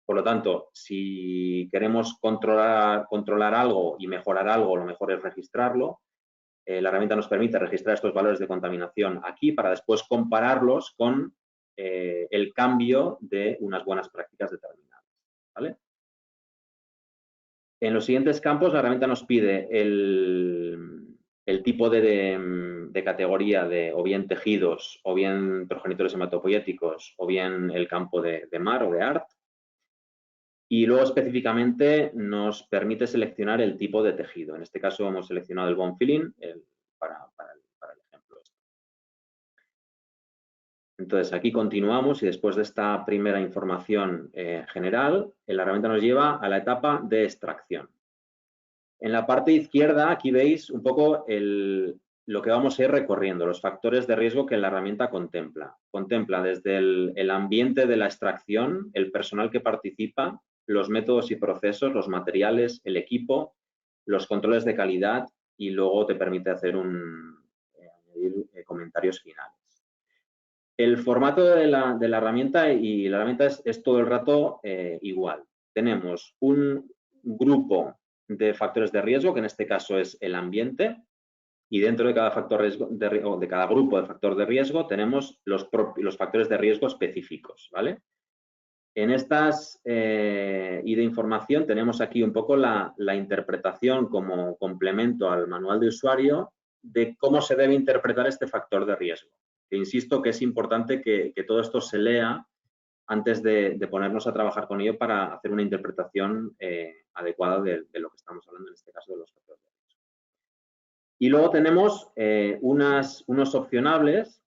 B: Por lo tanto, si queremos controlar algo y mejorar algo, lo mejor es registrarlo. La herramienta nos permite registrar estos valores de contaminación aquí para después compararlos con el cambio de unas buenas prácticas determinadas, ¿vale? En los siguientes campos, la herramienta nos pide el tipo de categoría de o bien tejidos, o bien progenitores hematopoyéticos, o bien el campo de MAR o de ART. Y luego específicamente nos permite seleccionar el tipo de tejido. En este caso hemos seleccionado el bone filling para el ejemplo. Entonces, aquí continuamos y después de esta primera información general, la herramienta nos lleva a la etapa de extracción. En la parte izquierda, aquí veis un poco lo que vamos a ir recorriendo, los factores de riesgo que la herramienta contempla. Contempla desde el ambiente de la extracción, el personal que participa, los métodos y procesos, los materiales, el equipo, los controles de calidad y luego te permite hacer añadir comentarios finales. El formato de la herramienta y la herramienta es todo el rato igual. Tenemos un grupo de factores de riesgo, que en este caso es el ambiente, y dentro de cada factor de cada grupo de factor de riesgo tenemos los factores de riesgo específicos, ¿vale? En estas y de información tenemos aquí un poco la interpretación como complemento al manual de usuario de cómo se debe interpretar este factor de riesgo. Que insisto que es importante que todo esto se lea antes de ponernos a trabajar con ello para hacer una interpretación adecuada de lo que estamos hablando, en este caso de los factores de riesgo. Y luego tenemos unos opcionables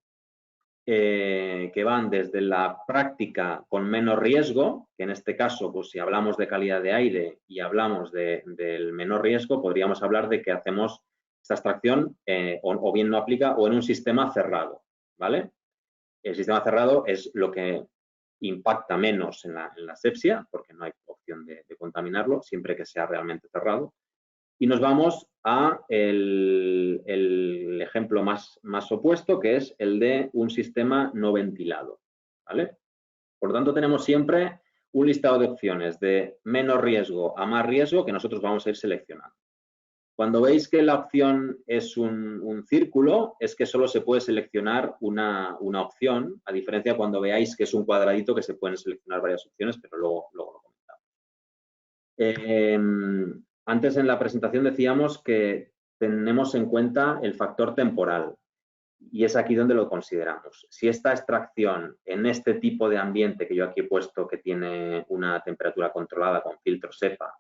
B: que van desde la práctica con menos riesgo, que en este caso, pues si hablamos de calidad de aire y hablamos del menor riesgo, podríamos hablar de que hacemos esta extracción o bien no aplica o en un sistema cerrado, ¿vale? El sistema cerrado es lo que impacta menos en la asepsia, porque no hay opción de contaminarlo, siempre que sea realmente cerrado. Y nos vamos a el ejemplo más opuesto, que es el de un sistema no ventilado, ¿vale? Por lo tanto, tenemos siempre un listado de opciones de menos riesgo a más riesgo que nosotros vamos a ir seleccionando. Cuando veis que la opción es un círculo, es que solo se puede seleccionar una opción, a diferencia de cuando veáis que es un cuadradito que se pueden seleccionar varias opciones, pero luego lo comentamos. Antes en la presentación decíamos que tenemos en cuenta el factor temporal y es aquí donde lo consideramos. Si esta extracción en este tipo de ambiente que yo aquí he puesto que tiene una temperatura controlada con filtro SEPA,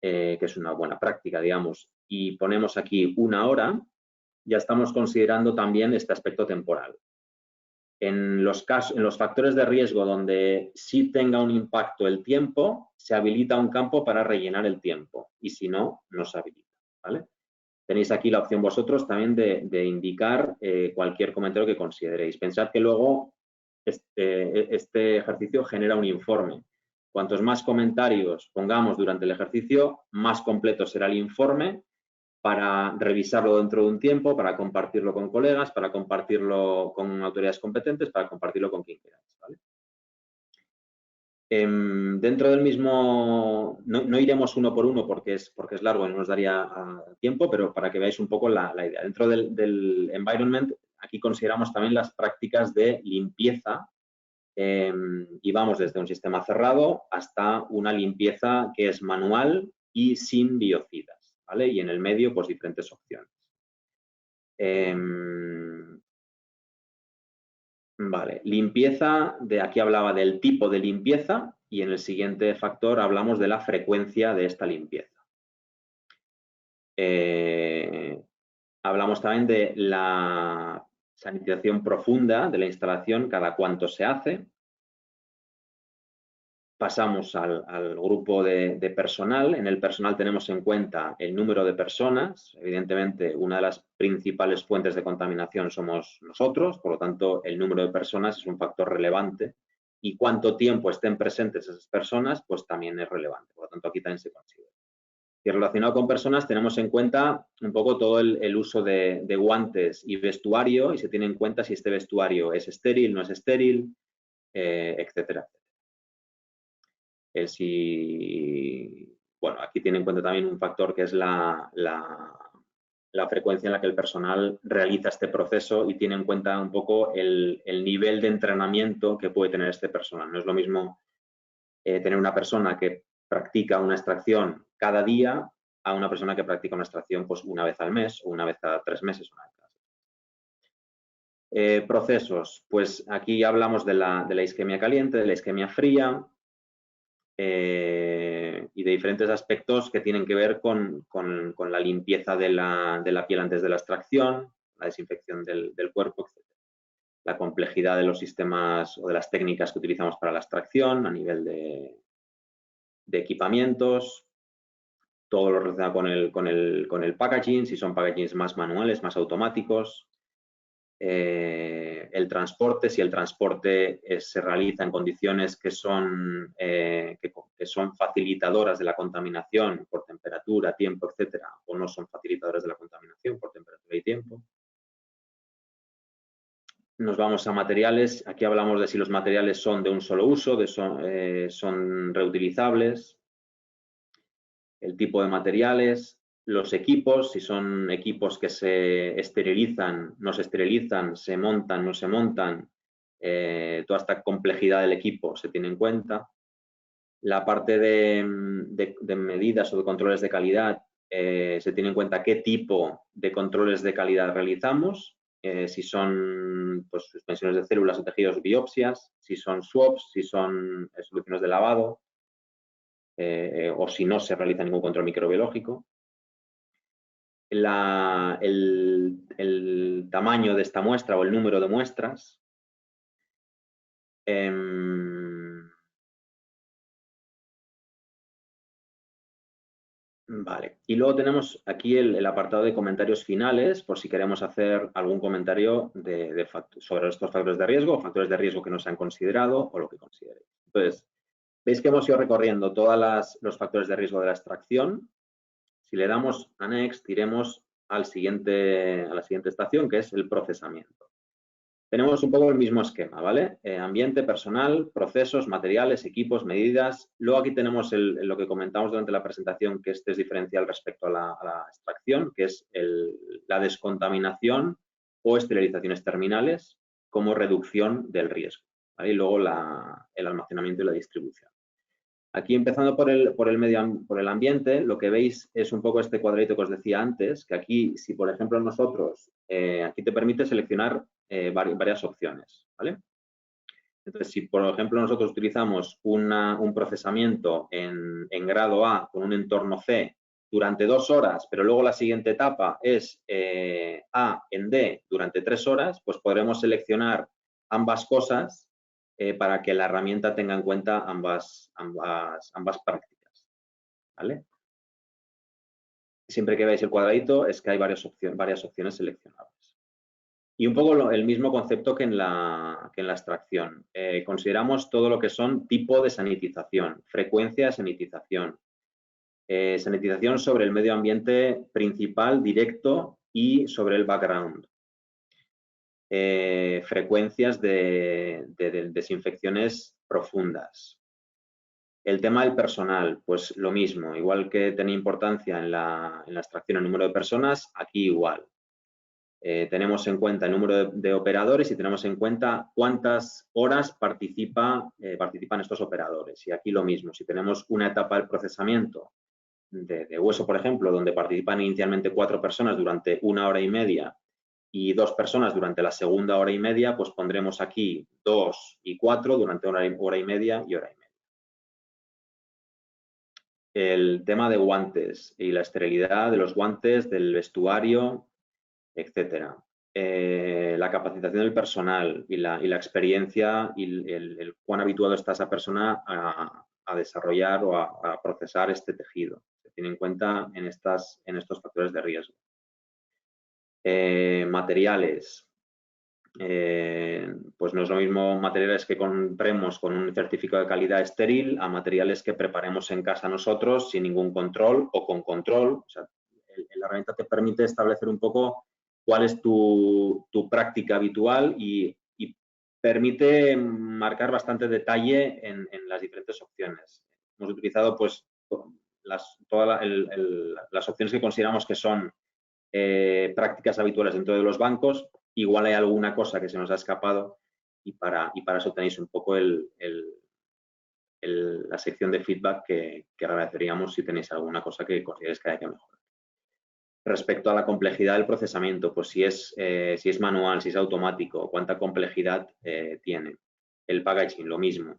B: que es una buena práctica, digamos, y ponemos aquí 1 hora, ya estamos considerando también este aspecto temporal. En los factores de riesgo donde sí tenga un impacto el tiempo, se habilita un campo para rellenar el tiempo y si no, no se habilita, ¿vale? Tenéis aquí la opción vosotros también de indicar cualquier comentario que consideréis. Pensad que luego este ejercicio genera un informe. Cuantos más comentarios pongamos durante el ejercicio, más completo será el informe para revisarlo dentro de un tiempo, para compartirlo con colegas, para compartirlo con autoridades competentes, para compartirlo con quien queráis, ¿vale? Dentro del mismo, no iremos uno por uno porque es largo y no nos daría tiempo, pero para que veáis un poco la idea. Dentro del environment, aquí consideramos también las prácticas de limpieza y vamos desde un sistema cerrado hasta una limpieza que es manual y sin biocidas, ¿vale? Y en el medio, pues diferentes opciones. Vale, limpieza, de aquí hablaba del tipo de limpieza y en el siguiente factor hablamos de la frecuencia de esta limpieza. Hablamos también de la sanitización profunda de la instalación, cada cuánto se hace. Pasamos al grupo de personal. En el personal tenemos en cuenta el número de personas. Evidentemente, una de las principales fuentes de contaminación somos nosotros, por lo tanto, el número de personas es un factor relevante y cuánto tiempo estén presentes esas personas, pues también es relevante. Por lo tanto, aquí también se considera. Y relacionado con personas, tenemos en cuenta un poco todo el uso de guantes y vestuario y se tiene en cuenta si este vestuario es estéril, no es estéril, etcétera. Bueno, aquí tiene en cuenta también un factor que es la frecuencia en la que el personal realiza este proceso y tiene en cuenta un poco el nivel de entrenamiento que puede tener este personal. No es lo mismo tener una persona que practica una extracción cada día a una persona que practica una extracción pues una vez al mes o una vez cada 3 meses. Procesos, pues aquí hablamos de la isquemia caliente, de la isquemia fría, y de diferentes aspectos que tienen que ver con la limpieza de la piel antes de la extracción, la desinfección del cuerpo, etc. La complejidad de los sistemas o de las técnicas que utilizamos para la extracción a nivel de equipamientos, todo lo relacionado con el packaging, si son packagings más manuales, más automáticos, el transporte, si el transporte se realiza en condiciones que son facilitadoras de la contaminación por temperatura, tiempo, etcétera, o no son facilitadoras de la contaminación por temperatura y tiempo. Nos vamos a materiales. Aquí hablamos de si los materiales son de un solo uso, son reutilizables, el tipo de materiales, los equipos, si son equipos que se esterilizan, no se esterilizan, se montan, no se montan, toda esta complejidad del equipo se tiene en cuenta. La parte de medidas o de controles de calidad, se tiene en cuenta qué tipo de controles de calidad realizamos, si son pues, suspensiones de células o tejidos, biopsias, si son swaps, si son soluciones de lavado, o si no se realiza ningún control microbiológico. El tamaño de esta muestra o el número de muestras. Vale, y luego tenemos aquí el apartado de comentarios finales, por si queremos hacer algún comentario sobre estos factores de riesgo o factores de riesgo que no se han considerado o lo que consideréis. Entonces, veis que hemos ido recorriendo todos los factores de riesgo de la extracción. Si le damos a Next, iremos a la siguiente estación, que es el procesamiento. Tenemos un poco el mismo esquema, ¿vale? Ambiente, personal, procesos, materiales, equipos, medidas. Luego aquí tenemos lo que comentamos durante la presentación, que este es diferencial respecto a la extracción, que es la descontaminación o esterilizaciones terminales como reducción del riesgo, ¿vale? Y luego el almacenamiento y la distribución. Aquí, empezando por el ambiente, lo que veis es un poco este cuadradito que os decía antes, que aquí, si por ejemplo nosotros, aquí te permite seleccionar varias opciones, ¿vale? Entonces, si por ejemplo nosotros utilizamos un procesamiento en grado A con un entorno C durante 2 horas, pero luego la siguiente etapa es A en D durante 3 horas, pues podremos seleccionar ambas cosas para que la herramienta tenga en cuenta ambas prácticas, ¿vale? Siempre que veáis el cuadradito es que hay varias opciones seleccionables. Y un poco el mismo concepto que en la extracción. Consideramos todo lo que son tipo de sanitización, frecuencia de sanitización, sanitización sobre el medio ambiente principal, directo y sobre el background. Frecuencias de desinfecciones profundas. El tema del personal, pues lo mismo, igual que tenía importancia en la extracción el número de personas, aquí igual. Tenemos en cuenta el número de operadores y tenemos en cuenta cuántas horas participan estos operadores. Y aquí lo mismo, si tenemos una etapa del procesamiento de hueso, por ejemplo, donde participan inicialmente 4 personas durante 1 hora y media y 2 personas durante la segunda hora y media, pues pondremos aquí 2 y 4 durante hora y media y hora y media. El tema de guantes y la esterilidad de los guantes, del vestuario, etcétera. La capacitación del personal y la experiencia y el cuán habituado está esa persona a desarrollar o a procesar este tejido. Se tiene en cuenta en estos factores de riesgo. Materiales. Pues no es lo mismo materiales que compremos con un certificado de calidad estéril a materiales que preparemos en casa nosotros sin ningún control o con control. O sea, la herramienta te permite establecer un poco cuál es tu práctica habitual y permite marcar bastante detalle en las diferentes opciones. Hemos utilizado pues todas las opciones que consideramos que son prácticas habituales dentro de los bancos. Igual hay alguna cosa que se nos ha escapado y para eso tenéis un poco la sección de feedback que agradeceríamos si tenéis alguna cosa que consideréis que hay que mejorar. Respecto a la complejidad del procesamiento, pues si es manual, si es automático, cuánta complejidad tiene. El packaging, lo mismo.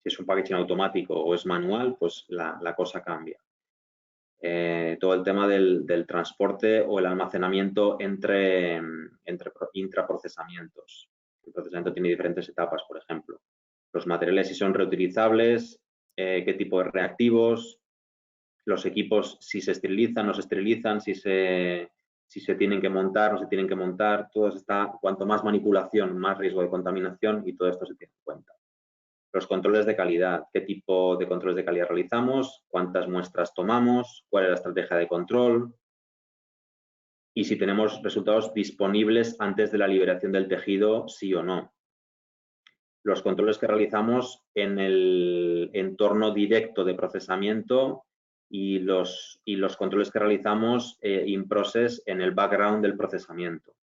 B: Si es un packaging automático o es manual, pues la cosa cambia. Todo el tema del transporte o el almacenamiento entre intraprocesamientos. El procesamiento tiene diferentes etapas, por ejemplo. Los materiales, si son reutilizables, qué tipo de reactivos, los equipos, si se esterilizan, no se esterilizan, si se tienen que montar, no se tienen que montar. Todo está, cuanto más manipulación, más riesgo de contaminación y todo esto se tiene en cuenta. Los controles de calidad, qué tipo de controles de calidad realizamos, cuántas muestras tomamos, cuál es la estrategia de control y si tenemos resultados disponibles antes de la liberación del tejido, sí o no. Los controles que realizamos en el entorno directo de procesamiento y los controles que realizamos in process en el background del procesamiento.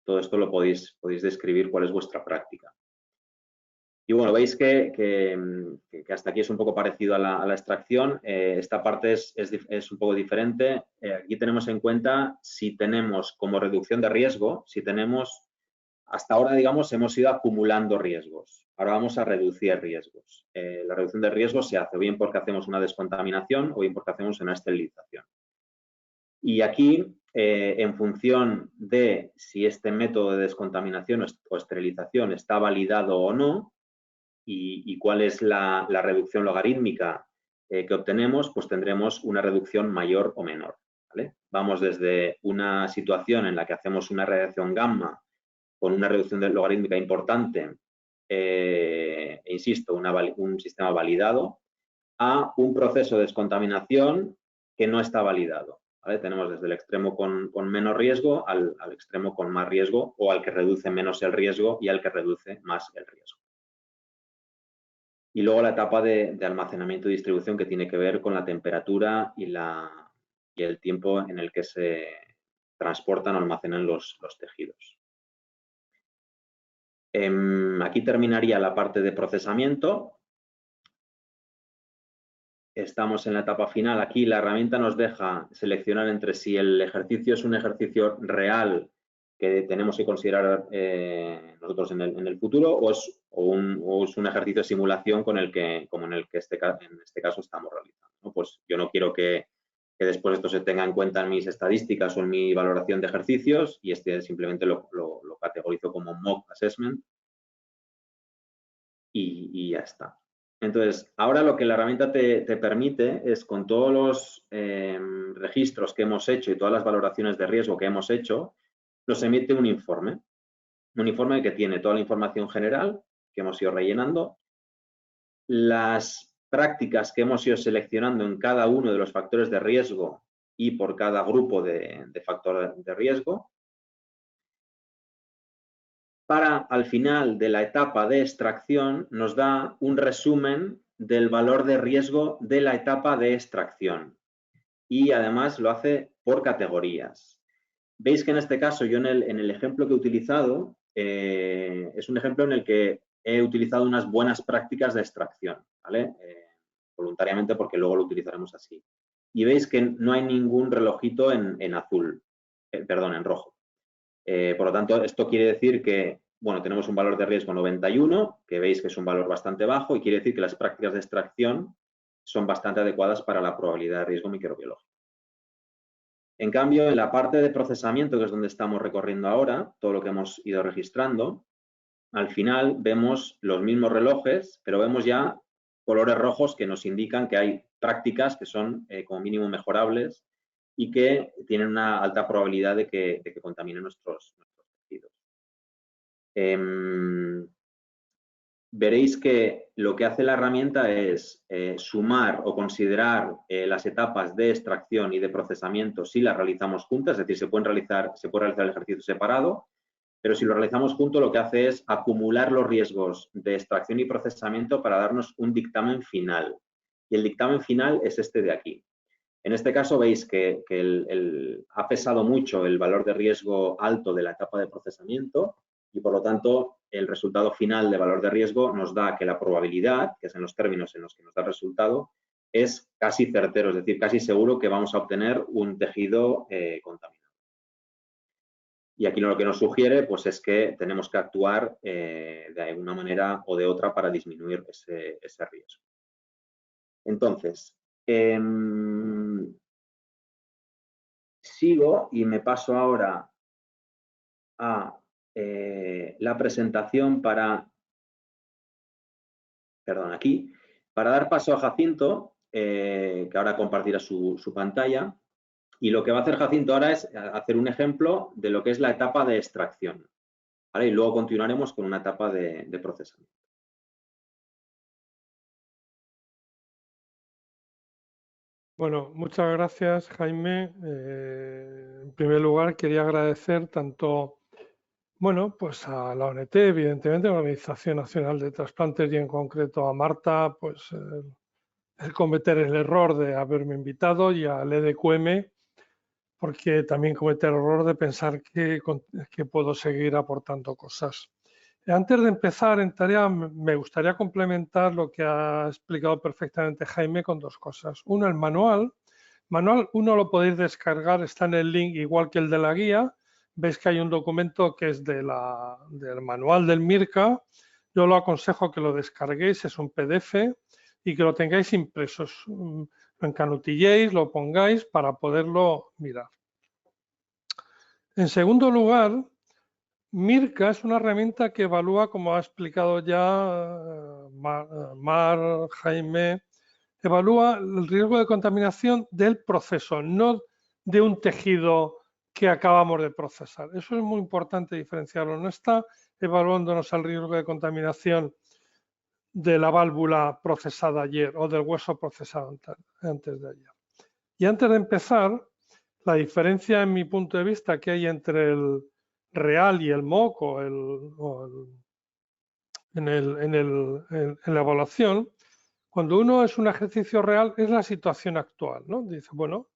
B: Todo esto lo podéis describir cuál es vuestra práctica. Y bueno, veis que hasta aquí es un poco parecido a la extracción. Esta parte es un poco diferente. Aquí tenemos en cuenta si tenemos como reducción de riesgo, si tenemos, hasta ahora, digamos, hemos ido acumulando riesgos. Ahora vamos a reducir riesgos. La reducción de riesgos se hace bien porque hacemos una descontaminación o bien porque hacemos una esterilización. Y aquí, en función de si este método de descontaminación o esterilización está validado o no, y cuál es la reducción logarítmica que obtenemos, pues tendremos una reducción mayor o menor, ¿vale? Vamos desde una situación en la que hacemos una radiación gamma con una reducción logarítmica importante, insisto, un sistema validado, a un proceso de descontaminación que no está validado, ¿vale? Tenemos desde el extremo con menos riesgo al extremo con más riesgo, o al que reduce menos el riesgo y al que reduce más el riesgo. Y luego la etapa de almacenamiento y distribución, que tiene que ver con la temperatura y el tiempo en el que se transportan o almacenan los tejidos. Aquí terminaría la parte de procesamiento. Estamos en la etapa final. Aquí la herramienta nos deja seleccionar entre si el ejercicio es un ejercicio real que tenemos que considerar nosotros en el futuro, o es un ejercicio de simulación como en el que en este caso estamos realizando, ¿no? Pues yo no quiero que después esto se tenga en cuenta en mis estadísticas o en mi valoración de ejercicios, y simplemente lo categorizo como mock assessment y ya está. Entonces, ahora lo que la herramienta te permite es, con todos los registros que hemos hecho y todas las valoraciones de riesgo que hemos hecho, nos emite un informe que tiene toda la información general que hemos ido rellenando, las prácticas que hemos ido seleccionando en cada uno de los factores de riesgo y por cada grupo de factor de riesgo, para, al final de la etapa de extracción, nos da un resumen del valor de riesgo de la etapa de extracción, y además lo hace por categorías. Veis que en este caso, yo en el ejemplo que he utilizado, es un ejemplo en el que he utilizado unas buenas prácticas de extracción, ¿vale? Voluntariamente, porque luego lo utilizaremos así. Y veis que no hay ningún relojito en azul, perdón, en rojo. Por lo tanto, esto quiere decir que, bueno, tenemos un valor de riesgo 91, que veis que es un valor bastante bajo, y quiere decir que las prácticas de extracción son bastante adecuadas para la probabilidad de riesgo microbiológico. En cambio, en la parte de procesamiento, que es donde estamos recorriendo ahora, todo lo que hemos ido registrando, al final vemos los mismos relojes, pero vemos ya colores rojos que nos indican que hay prácticas que son como mínimo mejorables y que tienen una alta probabilidad de que contaminen nuestros tejidos. Veréis que lo que hace la herramienta es sumar o considerar las etapas de extracción y de procesamiento si las realizamos juntas, es decir, se puede realizar el ejercicio separado, pero si lo realizamos juntos, lo que hace es acumular los riesgos de extracción y procesamiento para darnos un dictamen final. Y el dictamen final es este de aquí. En este caso veis que ha pesado mucho el valor de riesgo alto de la etapa de procesamiento, y por lo tanto el resultado final de valor de riesgo nos da que la probabilidad, que es en los términos en los que nos da el resultado, es casi certero, es decir, casi seguro que vamos a obtener un tejido contaminado. Y aquí lo que nos sugiere, pues, es que tenemos que actuar de una manera o de otra para disminuir ese riesgo. Entonces, sigo y me paso ahora a la presentación para dar paso a Jacinto, que ahora compartirá su pantalla. Y lo que va a hacer Jacinto ahora es hacer un ejemplo de lo que es la etapa de extracción, ¿vale? Y luego continuaremos con una etapa de procesamiento.
D: Bueno, muchas gracias, Jaime. En primer lugar, quería agradecer tanto, bueno, pues a la ONT, evidentemente, a la Organización Nacional de Trasplantes, y en concreto a Marta, pues el cometer el error de haberme invitado, y al EDQM, porque también cometer el error de pensar que puedo seguir aportando cosas. Antes de empezar en tarea, me gustaría complementar lo que ha explicado perfectamente Jaime con dos cosas. Uno, el manual. Manual, uno lo podéis descargar, está en el link igual que el de la guía. Veis que hay un documento que es del manual del MIRCA. Yo lo aconsejo que lo descarguéis, es un PDF y que lo tengáis impresos. Lo encanutilléis, lo pongáis para poderlo mirar. En segundo lugar, MIRCA es una herramienta que evalúa, como ha explicado ya Mar, Jaime, evalúa el riesgo de contaminación del proceso, no de un tejido que acabamos de procesar. Eso es muy importante diferenciarlo. No está evaluándonos el riesgo de contaminación de la válvula procesada ayer o del hueso procesado antes de ayer. Y antes de empezar, la diferencia en mi punto de vista que hay entre el real y el MOC en la evaluación, cuando uno es un ejercicio real, es la situación actual, ¿no? Dice, bueno,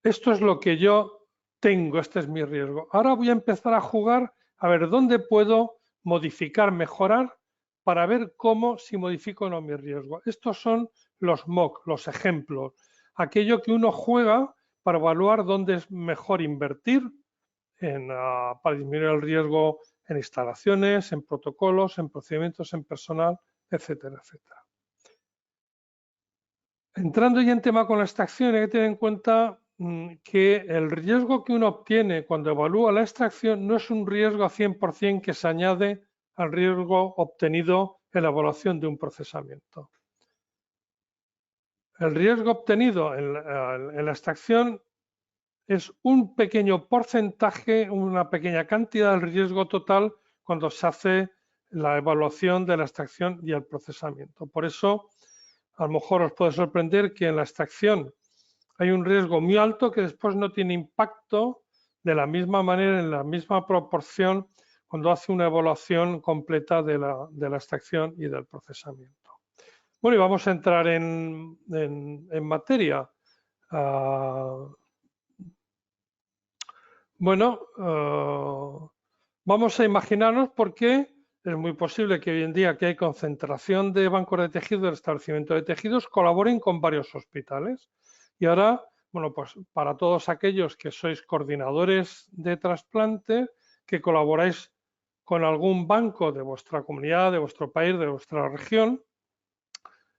D: esto es lo que yo tengo, este es mi riesgo. Ahora voy a empezar a jugar a ver dónde puedo modificar, mejorar, para ver cómo, si modifico o no mi riesgo. Estos son los MOC, los ejemplos, aquello que uno juega para evaluar dónde es mejor invertir para disminuir el riesgo en instalaciones, en protocolos, en procedimientos, en personal, etcétera, etcétera. Entrando ya en tema con la extracción, hay que tener en cuenta que el riesgo que uno obtiene cuando evalúa la extracción no es un riesgo a 100% que se añade al riesgo obtenido en la evaluación de un procesamiento. El riesgo obtenido en la extracción es un pequeño porcentaje, una pequeña cantidad del riesgo total cuando se hace la evaluación de la extracción y el procesamiento. Por eso, a lo mejor os puede sorprender que en la extracción hay un riesgo muy alto que después no tiene impacto de la misma manera, en la misma proporción, cuando hace una evaluación completa de la extracción y del procesamiento. Bueno, y vamos a entrar en materia. Vamos a imaginarnos por qué es muy posible que hoy en día que hay concentración de bancos de tejidos, el establecimiento de tejidos, colaboren con varios hospitales. Y ahora, bueno, pues para todos aquellos que sois coordinadores de trasplante, que colaboráis con algún banco de vuestra comunidad, de vuestro país, de vuestra región,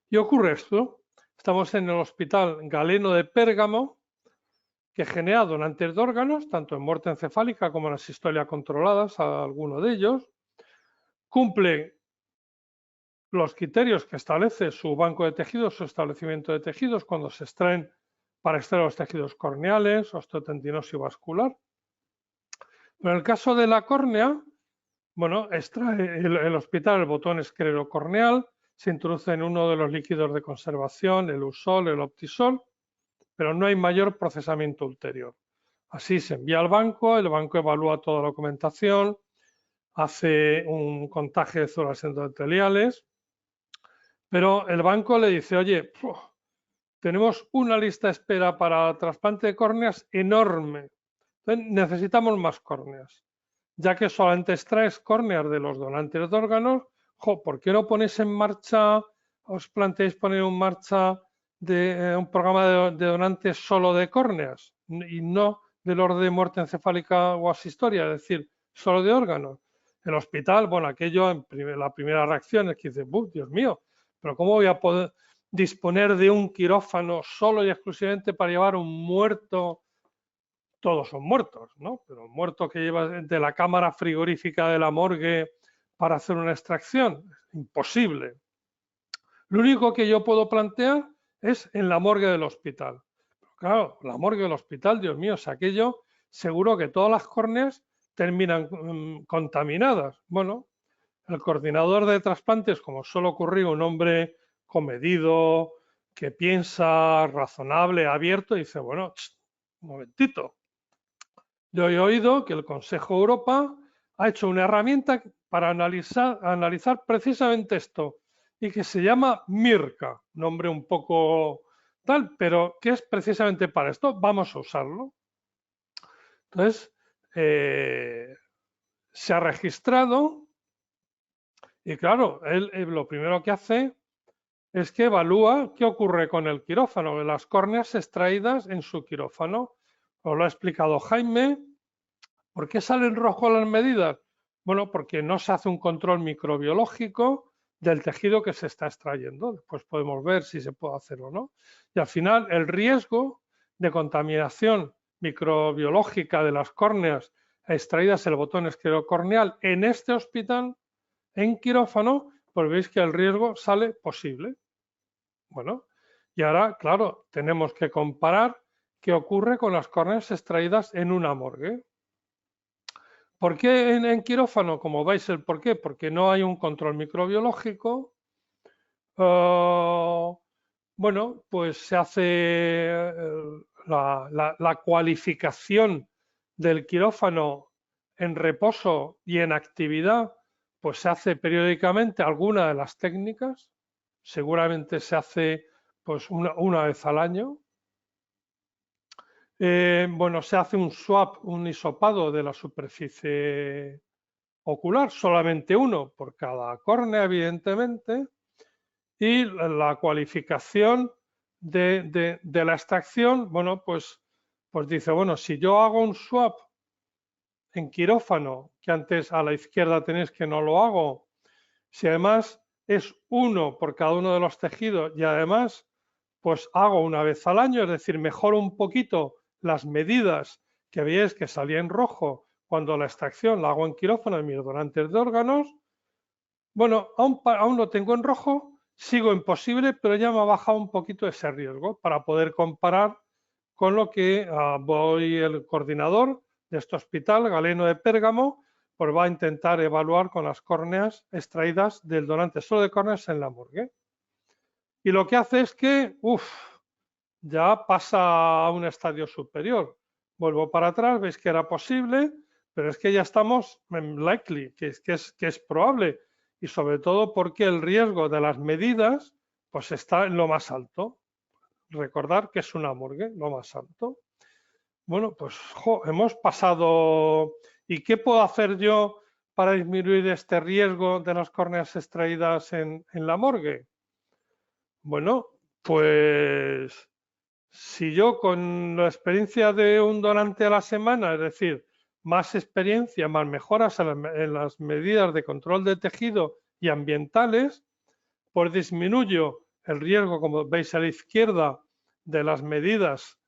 D: y ocurre esto. Estamos en el Hospital Galeno de Pérgamo, que genera donantes de órganos, tanto en muerte encefálica como en la sistolia controladas, alguno de ellos. Cumple los criterios que establece su banco de tejidos, su establecimiento de tejidos, cuando se extraen para extraer los tejidos corneales, osteotendinoso y vascular. Pero en el caso de la córnea, bueno, extrae el hospital el botón esclerocorneal, se introduce en uno de los líquidos de conservación, el Usol, el Optisol, pero no hay mayor procesamiento ulterior. Así se envía al banco, el banco evalúa toda la documentación, hace un contagio de células endoteliales, pero el banco le dice, oye, tenemos una lista de espera para trasplante de córneas enorme, entonces necesitamos más córneas. Ya que solamente extraes córneas de los donantes de órganos, ¿por qué no ponéis en marcha, os planteáis poner en marcha un programa de donantes solo de córneas y no de los de muerte encefálica o asistolia, es decir, solo de órganos? El hospital, bueno, aquello, la primera reacción es que dice, Dios mío, pero ¿cómo voy a poder disponer de un quirófano solo y exclusivamente para llevar un muerto? Todos son muertos, ¿no? Pero un muerto que lleva de la cámara frigorífica de la morgue para hacer una extracción, es imposible. Lo único que yo puedo plantear es en la morgue del hospital. Pero claro, la morgue del hospital, Dios mío, es aquello, seguro que todas las córneas terminan contaminadas. Bueno, el coordinador de trasplantes, como suele ocurrir, un hombre comedido, que piensa, razonable, abierto, dice, bueno, un momentito. Yo he oído que el Consejo de Europa ha hecho una herramienta para analizar precisamente esto y que se llama MIRCA, nombre un poco tal, pero que es precisamente para esto. Vamos a usarlo. Entonces, se ha registrado y claro, él lo primero que hace es que evalúa qué ocurre con el quirófano, las córneas extraídas en su quirófano. Os lo ha explicado Jaime. ¿Por qué salen rojo las medidas? Bueno, porque no se hace un control microbiológico del tejido que se está extrayendo. Después podemos ver si se puede hacer o no. Y al final, el riesgo de contaminación microbiológica de las córneas extraídas el botón esclerocorneal en este hospital, en quirófano, pues veis que el riesgo sale posible. Bueno, y ahora, claro, tenemos que comparar qué ocurre con las córneas extraídas en una morgue. ¿Por qué en quirófano? Como veis, el por qué, porque no hay un control microbiológico. Bueno, pues se hace la cualificación del quirófano en reposo y en actividad, pues se hace periódicamente alguna de las técnicas. Seguramente se hace pues una vez al año. Bueno, se hace un swab, un hisopado de la superficie ocular, solamente uno por cada córnea, evidentemente, y la cualificación de la extracción, bueno, pues dice, bueno, si yo hago un swab en quirófano, que antes a la izquierda tenéis que no lo hago, si además es uno por cada uno de los tejidos y además pues hago una vez al año, es decir, mejoro un poquito las medidas que veis que salía en rojo cuando la extracción la hago en quirófano en mis donantes de órganos. Bueno, aún lo tengo en rojo, sigo en posible, pero ya me ha bajado un poquito ese riesgo para poder comparar con lo que el coordinador de este hospital, Galeno de Pérgamo, pues va a intentar evaluar con las córneas extraídas del donante solo de córneas en la morgue. Y lo que hace es que, ya pasa a un estadio superior. Vuelvo para atrás, veis que era posible, pero es que ya estamos en likely, que es probable, y sobre todo porque el riesgo de las medidas pues está en lo más alto. Recordar que es una morgue, lo más alto. Bueno, pues hemos pasado. ¿Y qué puedo hacer yo para disminuir este riesgo de las córneas extraídas en la morgue? Bueno, pues si yo con la experiencia de un donante a la semana, es decir, más experiencia, más mejoras en las medidas de control de tejido y ambientales, pues disminuyo el riesgo, como veis a la izquierda, de las medidas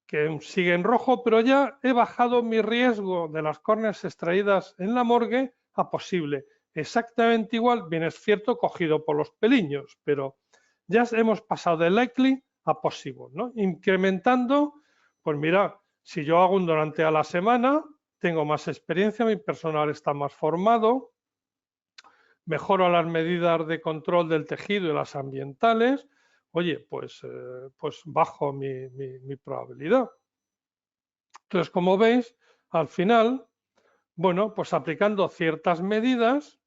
D: que siguen rojo, pero ya he bajado mi riesgo de las córneas extraídas en la morgue a posible. Exactamente igual, bien es cierto, cogido por los peliños, pero ya hemos pasado de likely a possible, ¿no? Incrementando, pues mira, si yo hago un donante a la semana, tengo más experiencia, mi personal está más formado, mejoro las medidas de control del tejido y las ambientales, oye, pues bajo mi probabilidad. Entonces, como veis, al final, bueno, pues aplicando ciertas medidas,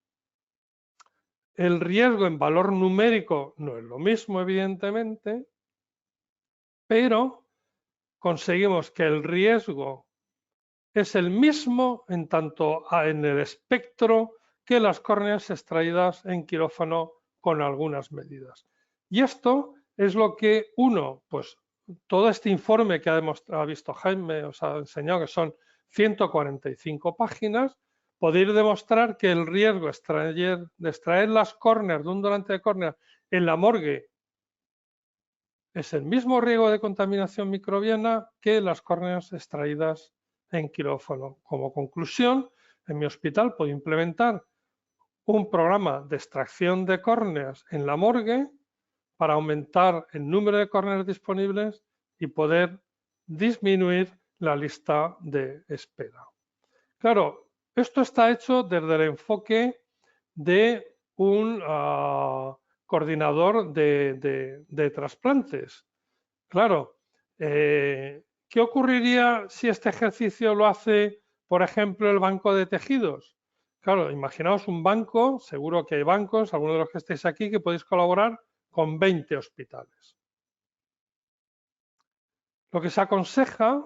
D: el riesgo en valor numérico no es lo mismo, evidentemente, pero conseguimos que el riesgo es el mismo en tanto en el espectro que las córneas extraídas en quirófano con algunas medidas. Y esto es lo que pues todo este informe que ha visto Jaime, os ha enseñado que son 145 páginas, podéis demostrar que el riesgo de extraer las córneas de un donante de córnea en la morgue es el mismo riesgo de contaminación microbiana que las córneas extraídas en quirófano. Como conclusión, en mi hospital puedo implementar un programa de extracción de córneas en la morgue para aumentar el número de córneas disponibles y poder disminuir la lista de espera. Claro, esto está hecho desde el enfoque de un coordinador de trasplantes. Claro, ¿qué ocurriría si este ejercicio lo hace, por ejemplo, el banco de tejidos? Claro, imaginaos un banco, seguro que hay bancos, algunos de los que estáis aquí, que podéis colaborar con 20 hospitales. Lo que se aconseja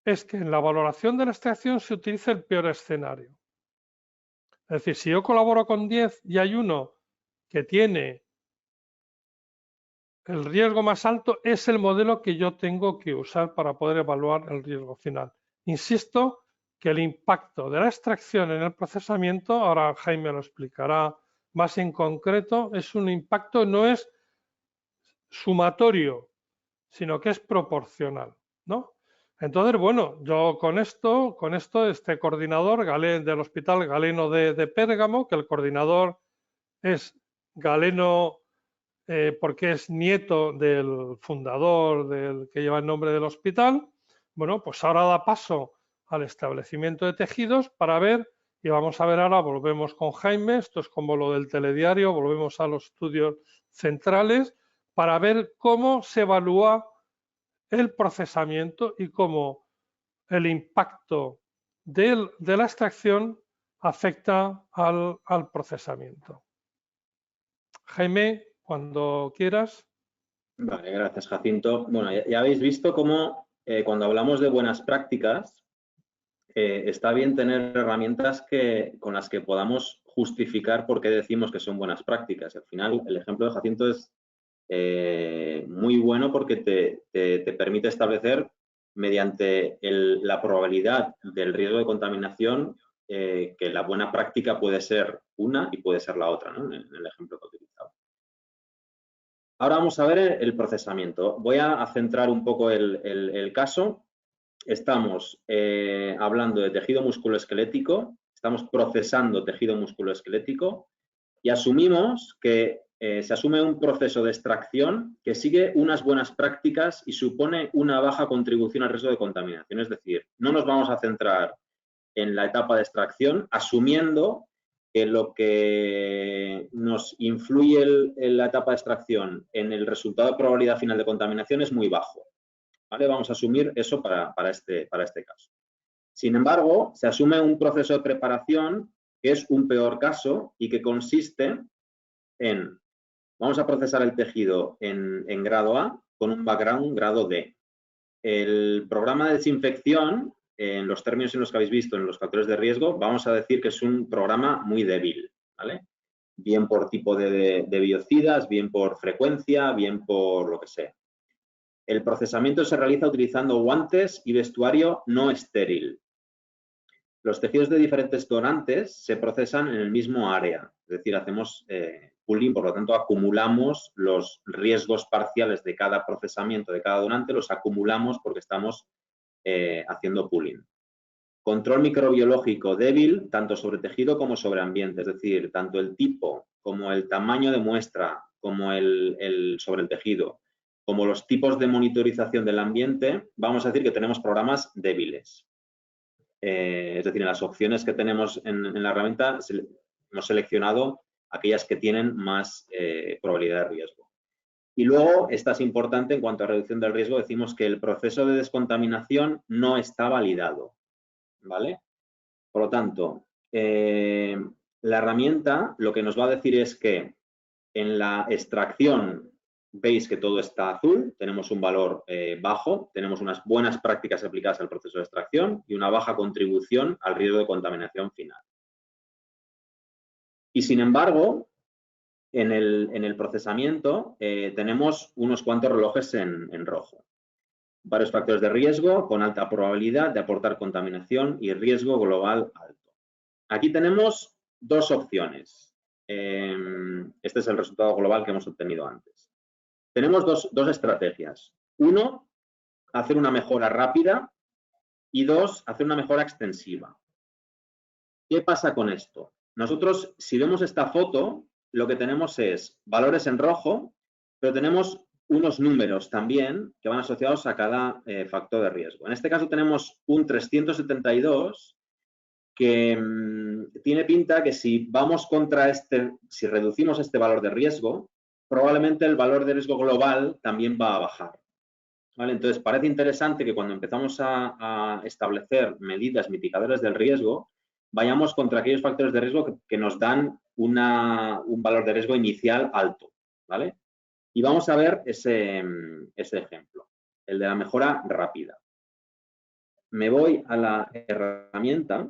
D: es que en la valoración de la extracción se utilice el peor escenario. Es decir, si yo colaboro con 10 y hay uno que tiene el riesgo más alto, es el modelo que yo tengo que usar para poder evaluar el riesgo final. Insisto que el impacto de la extracción en el procesamiento, ahora Jaime lo explicará más en concreto, es un impacto, no es sumatorio, sino que es proporcional, ¿no? Entonces, bueno, yo con esto, este coordinador del Hospital Galeno de Pérgamo, que el coordinador es Galeno porque es nieto del fundador del que lleva el nombre del hospital, bueno, pues ahora da paso al establecimiento de tejidos para ver, y vamos a ver ahora, volvemos con Jaime, esto es como lo del telediario, volvemos a los estudios centrales, para ver cómo se evalúa el procesamiento y cómo el impacto de la extracción afecta al procesamiento. Jaime, cuando quieras.
B: Vale, gracias, Jacinto. Bueno, ya habéis visto cómo cuando hablamos de buenas prácticas, está bien tener herramientas con las que podamos justificar por qué decimos que son buenas prácticas. Al final, el ejemplo de Jacinto es muy bueno porque te permite establecer mediante la probabilidad del riesgo de contaminación que la buena práctica puede ser una y puede ser la otra, ¿no? En el ejemplo que he utilizado. Ahora vamos a ver el procesamiento. Voy a centrar un poco el caso. Estamos hablando de tejido musculoesquelético, estamos procesando tejido musculoesquelético y asumimos que se asume un proceso de extracción que sigue unas buenas prácticas y supone una baja contribución al riesgo de contaminación. Es decir, no nos vamos a centrar en la etapa de extracción, asumiendo que lo que nos influye en la etapa de extracción en el resultado de probabilidad final de contaminación es muy bajo. ¿Vale? Vamos a asumir eso para este caso. Sin embargo, se asume un proceso de preparación que es un peor caso y que consiste en, vamos a procesar el tejido en grado A con un background grado D. El programa de desinfección, en los términos en los que habéis visto en los factores de riesgo, vamos a decir que es un programa muy débil, ¿vale? Bien por tipo de biocidas, bien por frecuencia, bien por lo que sea. El procesamiento se realiza utilizando guantes y vestuario no estéril. Los tejidos de diferentes donantes se procesan en el mismo área, es decir, hacemos pooling, por lo tanto acumulamos los riesgos parciales de cada procesamiento de cada donante, los acumulamos porque estamos haciendo pooling. Control microbiológico débil, tanto sobre tejido como sobre ambiente, es decir, tanto el tipo como el tamaño de muestra, como sobre el tejido, como los tipos de monitorización del ambiente, vamos a decir que tenemos programas débiles. Es decir, en las opciones que tenemos en la herramienta hemos seleccionado aquellas que tienen más probabilidad de riesgo. Y luego, esta es importante en cuanto a reducción del riesgo, decimos que el proceso de descontaminación no está validado, ¿vale? Por lo tanto, la herramienta lo que nos va a decir es que en la extracción veis que todo está azul, tenemos un valor bajo, tenemos unas buenas prácticas aplicadas al proceso de extracción y una baja contribución al riesgo de contaminación final. Y sin embargo, en el procesamiento tenemos unos cuantos relojes en rojo. Varios factores de riesgo con alta probabilidad de aportar contaminación y riesgo global alto. Aquí tenemos dos opciones. Este es el resultado global que hemos obtenido antes. Tenemos dos estrategias. Uno, hacer una mejora rápida y dos, hacer una mejora extensiva. ¿Qué pasa con esto? Nosotros, si vemos esta foto, lo que tenemos es valores en rojo, pero tenemos unos números también que van asociados a cada factor de riesgo. En este caso tenemos un 372 que tiene pinta que si vamos contra si reducimos este valor de riesgo, probablemente el valor de riesgo global también va a bajar. ¿Vale? Entonces, parece interesante que cuando empezamos a establecer medidas mitigadoras del riesgo, vayamos contra aquellos factores de riesgo que nos dan un valor de riesgo inicial alto, ¿vale? Y vamos a ver ese ejemplo, el de la mejora rápida. Me voy a la herramienta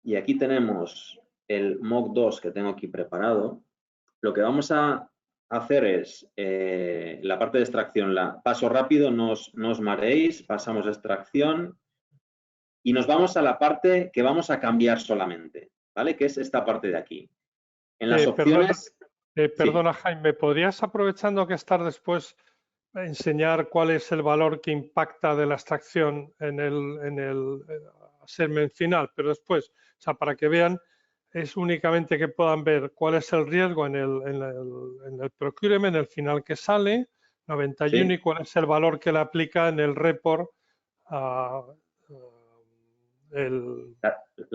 B: y aquí tenemos el mock 2 que tengo aquí preparado, lo que vamos a hacer es la parte de extracción, paso rápido, no os mareéis, pasamos a extracción y nos vamos a la parte que vamos a cambiar solamente, ¿vale? Que es esta parte de aquí. En las opciones...
D: Perdona, Jaime, ¿podrías, aprovechando que estás después, enseñar cuál es el valor que impacta de la extracción en el segment final? Pero después, o sea, para que vean, es únicamente que puedan ver cuál es el riesgo en el procurement, en el final que sale, 91,
B: Sí.
D: y cuál es el valor que le aplica en el report.
B: La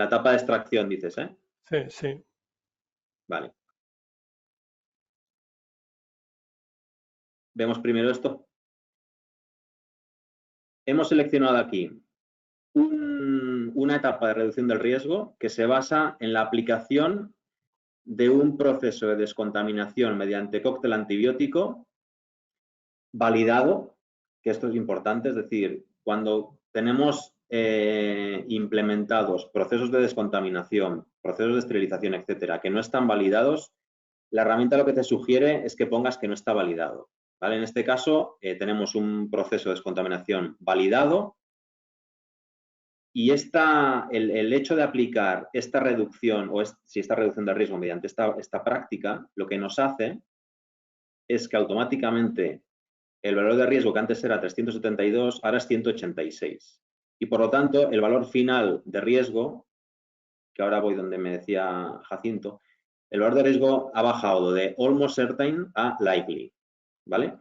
B: etapa de extracción, dices, ¿eh?
D: Sí, sí.
B: Vale. Vemos primero esto. Hemos seleccionado aquí una etapa de reducción del riesgo que se basa en la aplicación de un proceso de descontaminación mediante cóctel antibiótico validado, que esto es importante, es decir, cuando tenemos implementados procesos de descontaminación, procesos de esterilización, etcétera, que no están validados, la herramienta lo que te sugiere es que pongas que no está validado, ¿vale? En este caso tenemos un proceso de descontaminación validado y el hecho de aplicar esta reducción o si esta reducción de riesgo mediante esta práctica, lo que nos hace es que automáticamente el valor de riesgo que antes era 372, ahora es 186. Y por lo tanto, el valor final de riesgo, que ahora voy donde me decía Jacinto, el valor de riesgo ha bajado de almost certain a likely, ¿vale?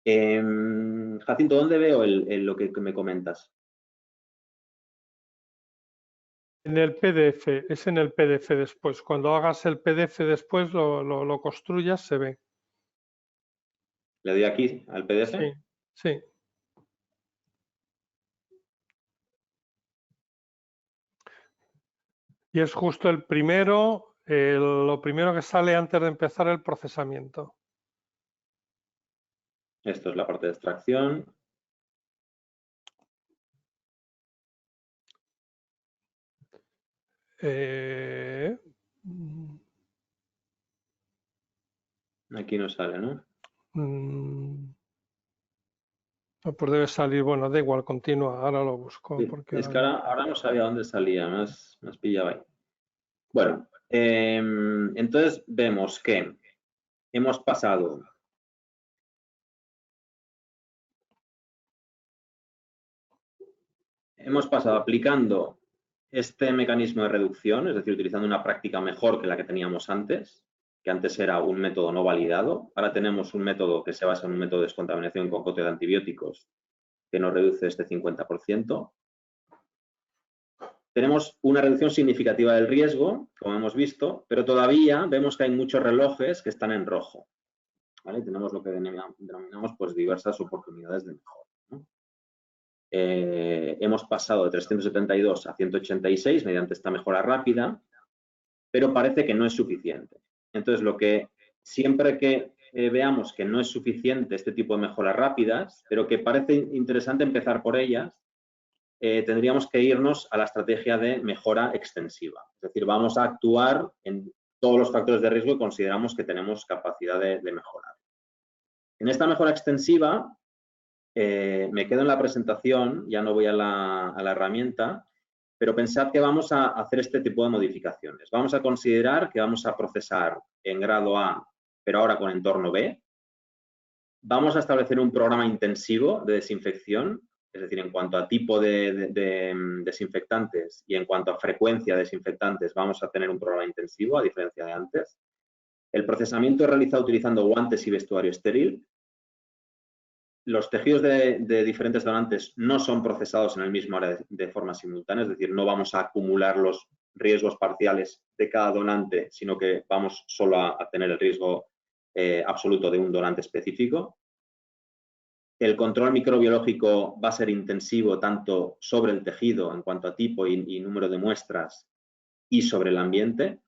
B: Jacinto, ¿dónde veo lo que me comentas?
D: En el PDF, es en el PDF después. Cuando hagas el PDF después, lo construyas, se ve.
B: ¿Le doy aquí al PDF?
D: Sí, sí. Y es justo el primero, lo primero que sale antes de empezar el procesamiento.
B: Esto es la parte de extracción. Aquí no sale, ¿no?
D: Pues debe salir, bueno, da igual, continúa, ahora lo busco.
B: Sí,
D: Porque
B: es que ahora no sabía dónde salía, me has pillado ahí. Bueno, entonces vemos que hemos pasado aplicando este mecanismo de reducción, es decir, utilizando una práctica mejor que la que teníamos antes, que antes era un método no validado. Ahora tenemos un método que se basa en un método de descontaminación con cóctel de antibióticos que nos reduce este 50%. Tenemos una reducción significativa del riesgo, como hemos visto, pero todavía vemos que hay muchos relojes que están en rojo, ¿vale? Tenemos lo que denominamos pues, diversas oportunidades de mejora, ¿no? Hemos pasado de 372 a 186 mediante esta mejora rápida, pero parece que no es suficiente. Entonces, siempre que veamos que no es suficiente este tipo de mejoras rápidas, pero que parece interesante empezar por ellas, tendríamos que irnos a la estrategia de mejora extensiva. Es decir, vamos a actuar en todos los factores de riesgo y consideramos que tenemos capacidad de mejorar. En esta mejora extensiva, me quedo en la presentación, ya no voy a la herramienta, pero pensad que vamos a hacer este tipo de modificaciones. Vamos a considerar que vamos a procesar en grado A, pero ahora con entorno B. Vamos a establecer un programa intensivo de desinfección, es decir, en cuanto a tipo de desinfectantes y en cuanto a frecuencia de desinfectantes, vamos a tener un programa intensivo, a diferencia de antes. El procesamiento es realizado utilizando guantes y vestuario estéril. Los tejidos de diferentes donantes no son procesados en el mismo área de forma simultánea, es decir, no vamos a acumular los riesgos parciales de cada donante, sino que vamos solo a tener el riesgo absoluto de un donante específico. El control microbiológico va a ser intensivo tanto sobre el tejido en cuanto a tipo y número de muestras y sobre el ambiente.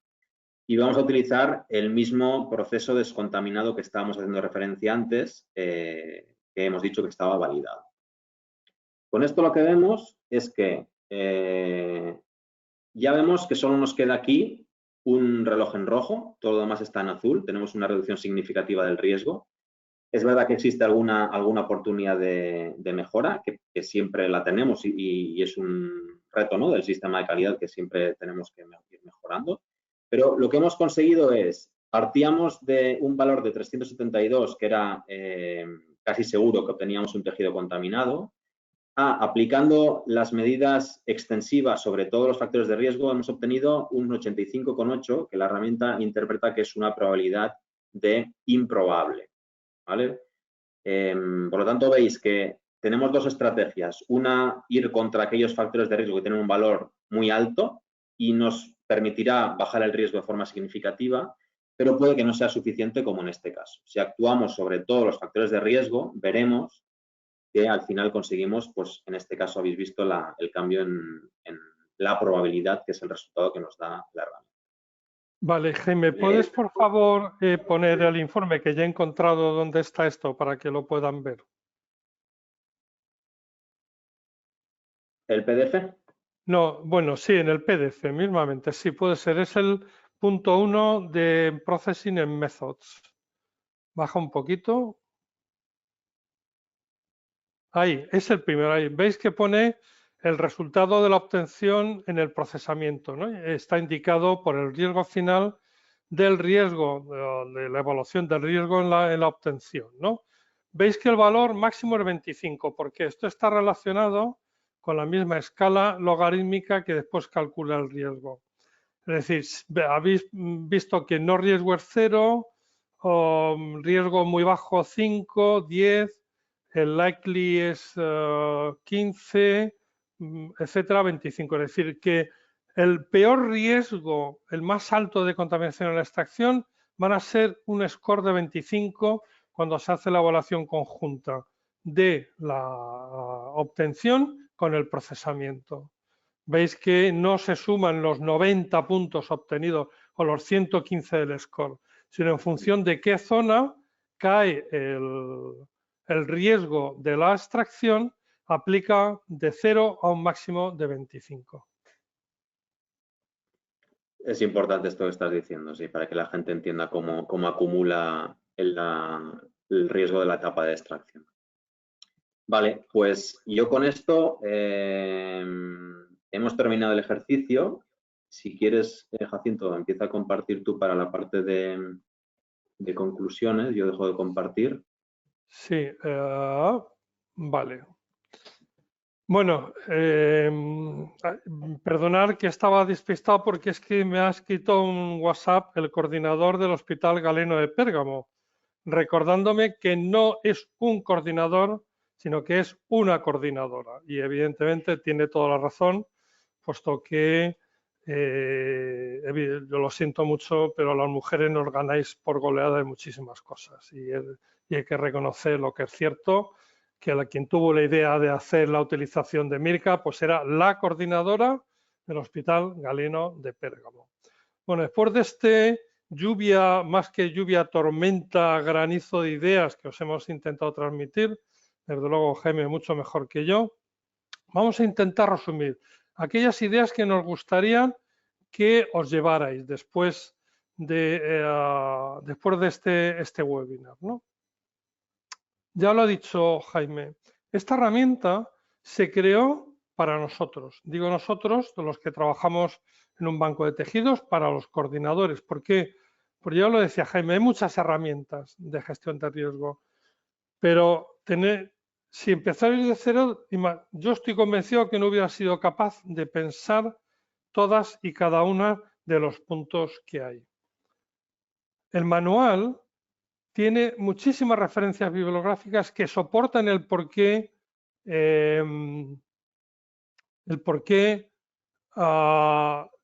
B: Y vamos a utilizar el mismo proceso descontaminado que estábamos haciendo referencia antes, que hemos dicho que estaba validado. Con esto lo que vemos es que Ya vemos que solo nos queda aquí un reloj en rojo, todo lo demás está en azul, tenemos una reducción significativa del riesgo. Es verdad que existe alguna oportunidad de mejora, que siempre la tenemos y es un reto, ¿no?, del sistema de calidad que siempre tenemos que ir mejorando. Pero lo que hemos conseguido es, partíamos de un valor de 372, que era casi seguro que obteníamos un tejido contaminado, aplicando las medidas extensivas sobre todos los factores de riesgo, hemos obtenido un 85,8, que la herramienta interpreta que es una probabilidad de improbable, ¿vale? Por lo tanto, veis que tenemos dos estrategias. Una, ir contra aquellos factores de riesgo que tienen un valor muy alto y nos permitirá bajar el riesgo de forma significativa, pero puede que no sea suficiente como en este caso. Si actuamos sobre todos los factores de riesgo, veremos que al final conseguimos, pues en este caso habéis visto el cambio en la probabilidad, que es el resultado que nos da la herramienta.
D: Vale, Jaime, ¿puedes por favor poner el informe que ya he encontrado dónde está esto para que lo puedan ver?
B: ¿El PDF?
D: No, bueno, sí, en el PDF mismamente, sí, puede ser. Es el punto 1 de Processing and Methods. Baja un poquito. Ahí, es el primero. Ahí. Veis que pone el resultado de la obtención en el procesamiento, ¿no? Está indicado por el riesgo final del riesgo, de la evaluación del riesgo en la obtención, ¿no? Veis que el valor máximo es 25, porque esto está relacionado con la misma escala logarítmica que después calcula el riesgo. Es decir, habéis visto que no riesgo es 0, riesgo muy bajo 5, 10, el likely es 15, etcétera, 25. Es decir, que el peor riesgo, el más alto de contaminación en la extracción, van a ser un score de 25 cuando se hace la evaluación conjunta de la obtención con el procesamiento. Veis que no se suman los 90 puntos obtenidos o los 115 del score, sino en función de qué zona cae el riesgo de la extracción, aplica de 0 a un máximo de 25.
B: Es importante esto que estás diciendo, sí, para que la gente entienda cómo acumula el riesgo de la etapa de extracción. Vale, pues yo con esto hemos terminado el ejercicio. Si quieres, Jacinto, empieza a compartir tú para la parte de conclusiones. Yo dejo de compartir.
D: Sí, vale. Bueno, perdonad que estaba despistado porque es que me ha escrito un WhatsApp el coordinador del Hospital Galeno de Pérgamo, recordándome que no es un coordinador, sino que es una coordinadora. Y evidentemente tiene toda la razón, puesto que yo lo siento mucho, pero las mujeres nos ganáis por goleada en muchísimas cosas. Y hay que reconocer lo que es cierto, que quien tuvo la idea de hacer la utilización de Mirka, pues era la coordinadora del Hospital Galeno de Pérgamo. Bueno, después de este lluvia, más que lluvia, tormenta, granizo de ideas que os hemos intentado transmitir, desde luego Jaime mucho mejor que yo, vamos a intentar resumir aquellas ideas que nos gustaría que os llevarais después de este webinar, ¿no? Ya lo ha dicho Jaime, esta herramienta se creó para nosotros. Digo nosotros, los que trabajamos en un banco de tejidos, para los coordinadores. ¿Por qué? Porque ya lo decía Jaime, hay muchas herramientas de gestión de riesgo, pero si empezáis de cero, yo estoy convencido que no hubiera sido capaz de pensar todas y cada una de los puntos que hay. El manual tiene muchísimas referencias bibliográficas que soportan el por qué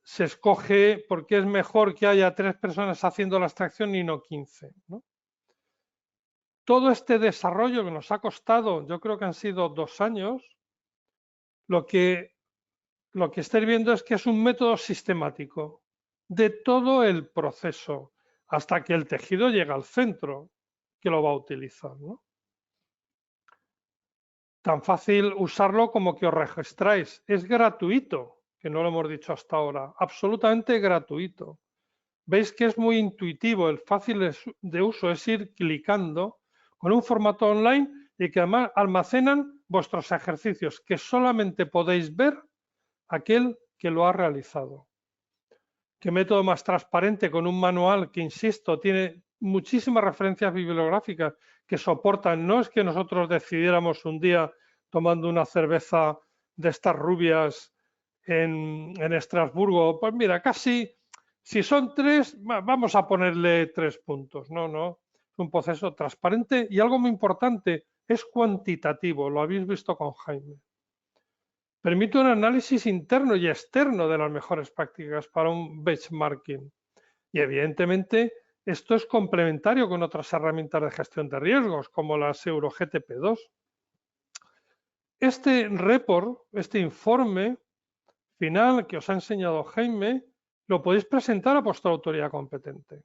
D: se escoge, por qué es mejor que haya 3 personas haciendo la extracción y no 15, ¿no? Todo este desarrollo que nos ha costado, yo creo que han sido 2 años, lo que estáis viendo es que es un método sistemático de todo el proceso hasta que el tejido llega al centro que lo va a utilizar, ¿no? Tan fácil usarlo como que os registráis. Es gratuito, que no lo hemos dicho hasta ahora, absolutamente gratuito. Veis que es muy intuitivo, el fácil de uso es ir clicando con un formato online y que además almacenan vuestros ejercicios que solamente podéis ver aquel que lo ha realizado. Qué método más transparente con un manual que, insisto, tiene muchísimas referencias bibliográficas que soportan. No es que nosotros decidiéramos un día tomando una cerveza de estas rubias en Estrasburgo, pues mira, casi, si son 3, vamos a ponerle 3 puntos. No, no, es un proceso transparente y algo muy importante, es cuantitativo, lo habéis visto con Jaime. Permite un análisis interno y externo de las mejores prácticas para un benchmarking. Y evidentemente esto es complementario con otras herramientas de gestión de riesgos, como las EuroGTP2. Este report, este informe final que os ha enseñado Jaime, lo podéis presentar a vuestra autoridad competente.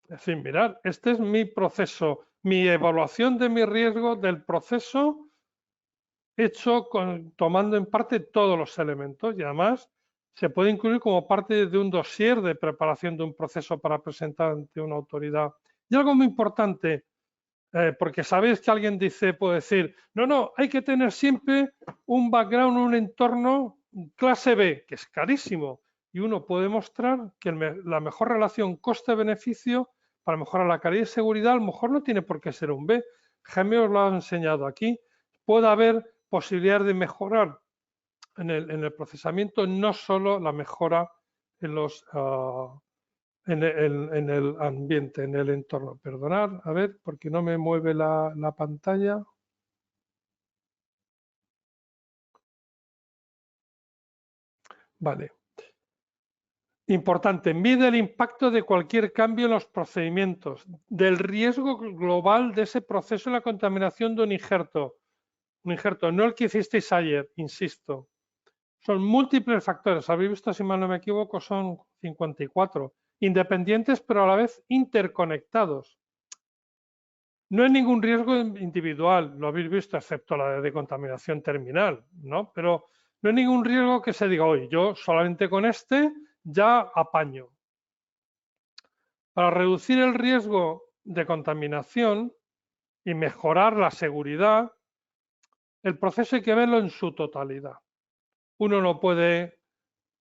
D: Es decir, mirad, este es mi proceso, mi evaluación de mi riesgo del proceso hecho tomando en parte todos los elementos y además se puede incluir como parte de un dossier de preparación de un proceso para presentar ante una autoridad. Y algo muy importante, porque sabéis que alguien puede decir, no, hay que tener siempre un background, un entorno clase B, que es carísimo, y uno puede mostrar que la mejor relación coste-beneficio para mejorar la calidad y seguridad, a lo mejor no tiene por qué ser un B. Jaime os lo ha enseñado aquí. Puede haber posibilidad de mejorar en el procesamiento, no solo la mejora en el ambiente, en el entorno. Perdonad, a ver, porque no me mueve la pantalla. Vale. Importante, mide el impacto de cualquier cambio en los procedimientos, del riesgo global de ese proceso en la contaminación de un injerto, no el que hicisteis ayer, insisto. Son múltiples factores, habéis visto, si mal no me equivoco, son 54, independientes pero a la vez interconectados. No hay ningún riesgo individual, lo habéis visto, excepto la de contaminación terminal, ¿no? Pero no hay ningún riesgo que se diga, hoy yo solamente con este ya apaño. Para reducir el riesgo de contaminación y mejorar la seguridad, el proceso hay que verlo en su totalidad. Uno no puede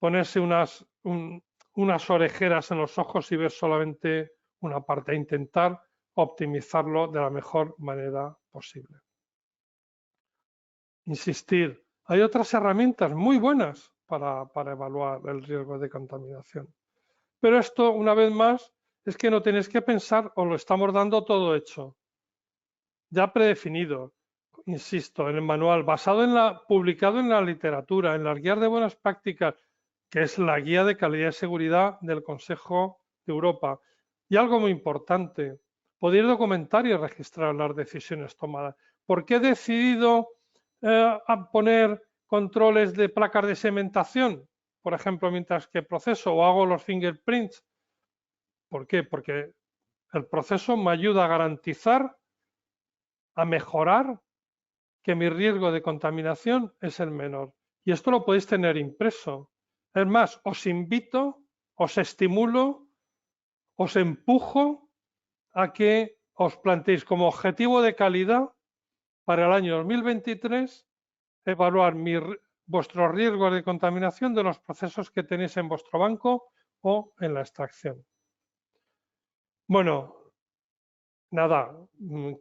D: ponerse unas orejeras en los ojos y ver solamente una parte, e intentar optimizarlo de la mejor manera posible. Insistir, hay otras herramientas muy buenas para evaluar el riesgo de contaminación. Pero esto, una vez más, es que no tenéis que pensar, os lo estamos dando todo hecho, ya predefinido. Insisto, en el manual, publicado en la literatura, en las guías de buenas prácticas, que es la guía de calidad y seguridad del Consejo de Europa. Y algo muy importante, podéis documentar y registrar las decisiones tomadas. ¿Por qué he decidido poner controles de placas de segmentación, por ejemplo, mientras que proceso o hago los fingerprints? ¿Por qué? Porque el proceso me ayuda a garantizar, a mejorar que mi riesgo de contaminación es el menor. Y esto lo podéis tener impreso. Es más, os invito, os estimulo, os empujo a que os planteéis como objetivo de calidad para el año 2023 evaluar vuestros riesgos de contaminación de los procesos que tenéis en vuestro banco o en la extracción. Bueno, nada,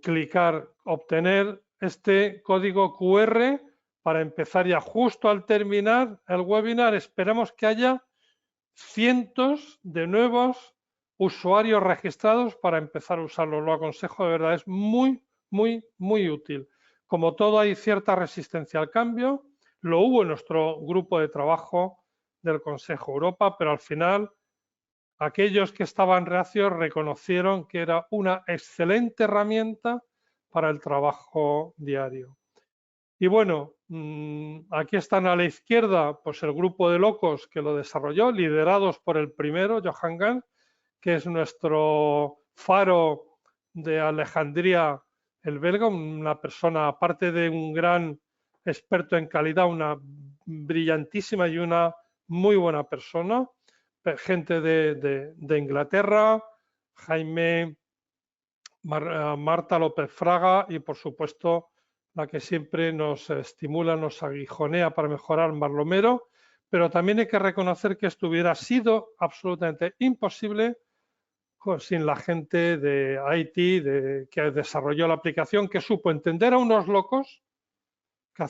D: clicar, obtener este código QR para empezar ya justo al terminar el webinar. Esperamos que haya cientos de nuevos usuarios registrados para empezar a usarlo. Lo aconsejo, de verdad, es muy, muy, muy útil. Como todo, hay cierta resistencia al cambio. Lo hubo en nuestro grupo de trabajo del Consejo Europa, pero al final aquellos que estaban reacios reconocieron que era una excelente herramienta para el trabajo diario. Y bueno, aquí están a la izquierda pues el grupo de locos que lo desarrolló, liderados por el primero, Johan Gans, que es nuestro faro de Alejandría, el belga, una persona, aparte de un gran experto en calidad, una brillantísima y una muy buena persona, gente de Inglaterra, Jaime, Marta López Fraga y, por supuesto, la que siempre nos estimula, nos aguijonea para mejorar, Marlomero, pero también hay que reconocer que esto hubiera sido absolutamente imposible sin la gente de IT que desarrolló la aplicación, que supo entender a unos locos, que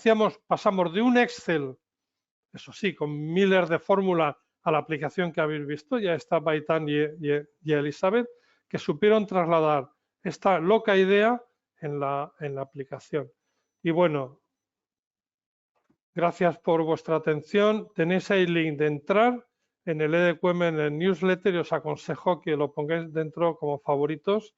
D: pasamos de un Excel, eso sí, con miles de fórmulas, a la aplicación que habéis visto, ya está Baitán y Elizabeth, que supieron trasladar esta loca idea en la aplicación. Y bueno, gracias por vuestra atención. Tenéis ahí el link de entrar en el EDQM, en el newsletter, y os aconsejo que lo pongáis dentro como favoritos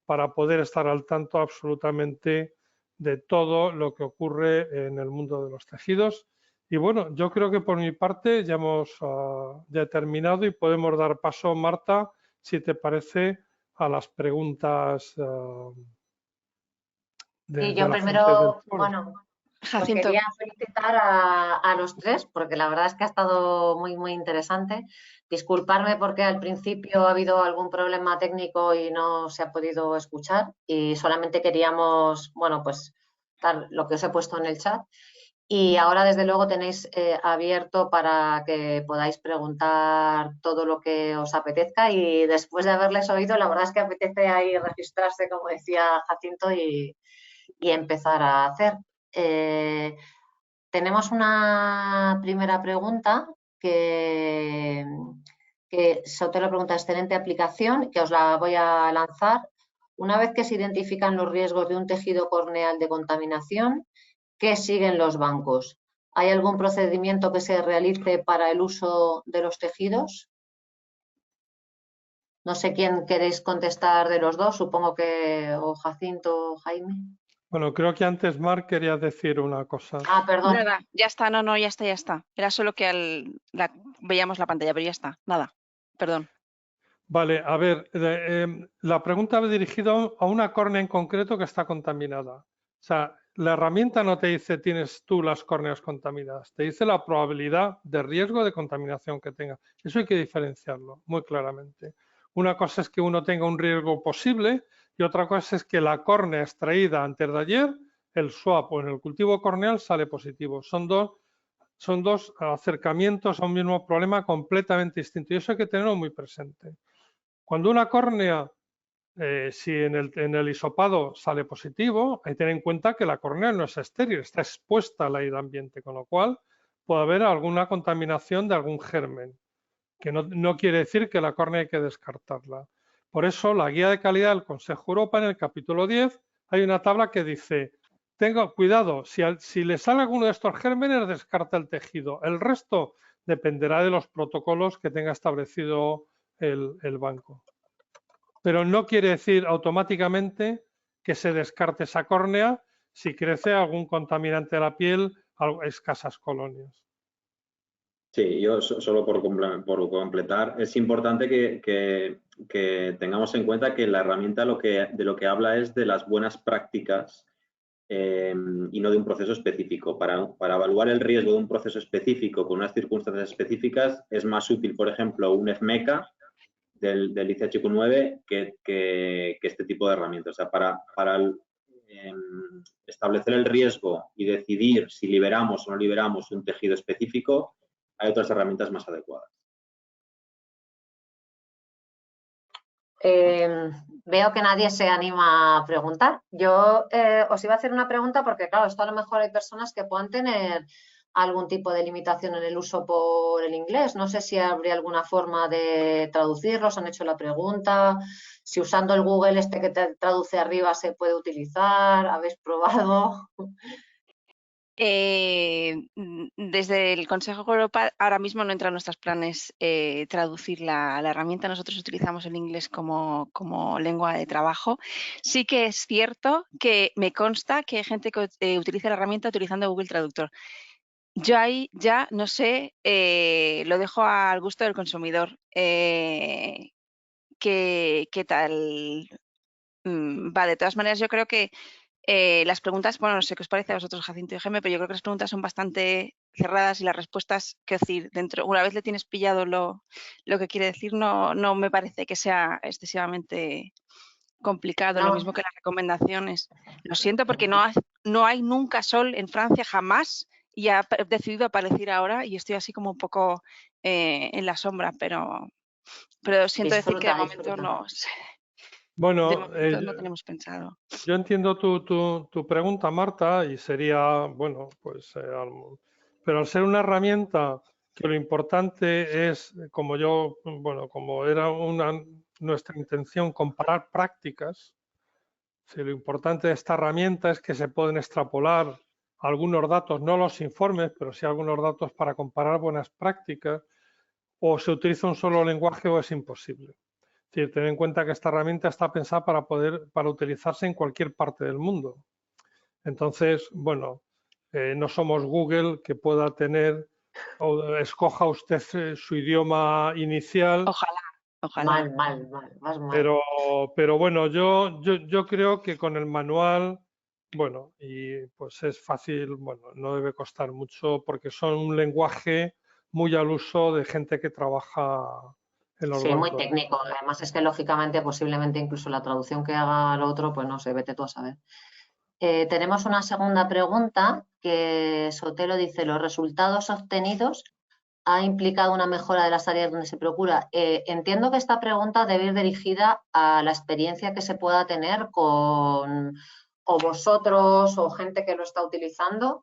D: para poder estar al tanto absolutamente de todo lo que ocurre en el mundo de los tejidos. Y bueno, yo creo que por mi parte ya hemos ya terminado y podemos dar paso, Marta, si te parece, a las preguntas
C: Y yo primero, bueno, os quería felicitar a los tres, porque la verdad es que ha estado muy, muy interesante. Disculparme porque al principio ha habido algún problema técnico y no se ha podido escuchar y solamente queríamos, bueno, pues dar lo que os he puesto en el chat. Y ahora, desde luego, tenéis abierto para que podáis preguntar todo lo que os apetezca y después de haberles oído, la verdad es que apetece ahí registrarse, como decía Jacinto, y empezar a hacer. Tenemos una primera pregunta que Sotelo pregunta, excelente aplicación, que os la voy a lanzar. Una vez que se identifican los riesgos de un tejido corneal de contaminación, ¿qué siguen los bancos? ¿Hay algún procedimiento que se realice para el uso de los tejidos? No sé quién queréis contestar de los dos, supongo que o Jacinto o Jaime.
D: Bueno, creo que antes Marc quería decir una cosa.
C: Ah, perdón.
A: Nada, ya está, no, ya está. Era solo que veíamos la pantalla, pero ya está, nada, perdón.
D: Vale, a ver, la pregunta va dirigida a una córnea en concreto que está contaminada. O sea, la herramienta no te dice tienes tú las córneas contaminadas, te dice la probabilidad de riesgo de contaminación que tenga. Eso hay que diferenciarlo muy claramente. Una cosa es que uno tenga un riesgo posible y otra cosa es que la córnea extraída antes de ayer, el swab o en el cultivo corneal sale positivo. Son dos acercamientos a un mismo problema completamente distintos y eso hay que tenerlo muy presente. Cuando una córnea, si en el hisopado sale positivo, hay que tener en cuenta que la córnea no es estéril, está expuesta al aire ambiente, con lo cual puede haber alguna contaminación de algún germen, que no quiere decir que la córnea hay que descartarla. Por eso, la guía de calidad del Consejo Europa, en el capítulo 10, hay una tabla que dice, tenga cuidado, si le sale alguno de estos gérmenes, descarta el tejido. El resto dependerá de los protocolos que tenga establecido el banco. Pero no quiere decir automáticamente que se descarte esa córnea si crece algún contaminante de la piel, escasas colonias.
B: Sí, yo solo por completar, es importante que tengamos en cuenta que la herramienta de lo que habla es de las buenas prácticas y no de un proceso específico. Para evaluar el riesgo de un proceso específico con unas circunstancias específicas es más útil, por ejemplo, un FMECA del ICHQ9 que este tipo de herramientas. O sea, para establecer el riesgo y decidir si liberamos o no liberamos un tejido específico, hay otras herramientas más adecuadas.
C: Veo que nadie se anima a preguntar. Yo os iba a hacer una pregunta porque, claro, esto a lo mejor hay personas que puedan tener algún tipo de limitación en el uso por el inglés. No sé si habría alguna forma de traducirlos, han hecho la pregunta, si usando el Google este que te traduce arriba se puede utilizar, ¿habéis probado?
A: Desde el Consejo Europa ahora mismo no entra en nuestros planes traducir la herramienta. Nosotros utilizamos el inglés como lengua de trabajo. Sí que es cierto que me consta que hay gente que utiliza la herramienta utilizando Google Traductor. Yo ahí ya no sé, lo dejo al gusto del consumidor. ¿Qué tal va? De todas maneras, yo creo que las preguntas, bueno, no sé qué os parece a vosotros, Jacinto y Jaime, pero yo creo que las preguntas son bastante cerradas y las respuestas, que decir, una vez le tienes pillado lo que quiere decir, no me parece que sea excesivamente complicado,
C: No.
A: lo mismo que las recomendaciones. Lo siento porque no hay nunca sol en Francia, jamás, y ha decidido aparecer ahora y estoy así como un poco en la sombra, pero siento decir que de momento no sé.
D: Bueno,
A: de momento no tenemos pensado.
D: Yo entiendo tu pregunta, Marta, y sería, bueno, pues, pero al ser una herramienta que lo importante es, como era nuestra intención, comparar prácticas, si lo importante de esta herramienta es que se pueden extrapolar algunos datos, no los informes, pero sí algunos datos para comparar buenas prácticas, o se utiliza un solo lenguaje o es imposible. Es decir, ten en cuenta que esta herramienta está pensada para utilizarse en cualquier parte del mundo. Entonces, bueno, no somos Google que pueda tener, o escoja usted su idioma inicial.
A: Ojalá.
C: Mal, más mal.
D: Pero bueno, yo creo que con el manual, bueno, y pues es fácil, bueno, no debe costar mucho porque son un lenguaje muy al uso de gente que trabaja en los bancos.
C: Sí, muy técnico. Además es que lógicamente posiblemente incluso la traducción que haga el otro, pues no sé, vete tú a saber. Tenemos una segunda pregunta que Sotelo dice, ¿los resultados obtenidos ha implicado una mejora de las áreas donde se procura? Entiendo que esta pregunta debe ir dirigida a la experiencia que se pueda tener con o vosotros o gente que lo está utilizando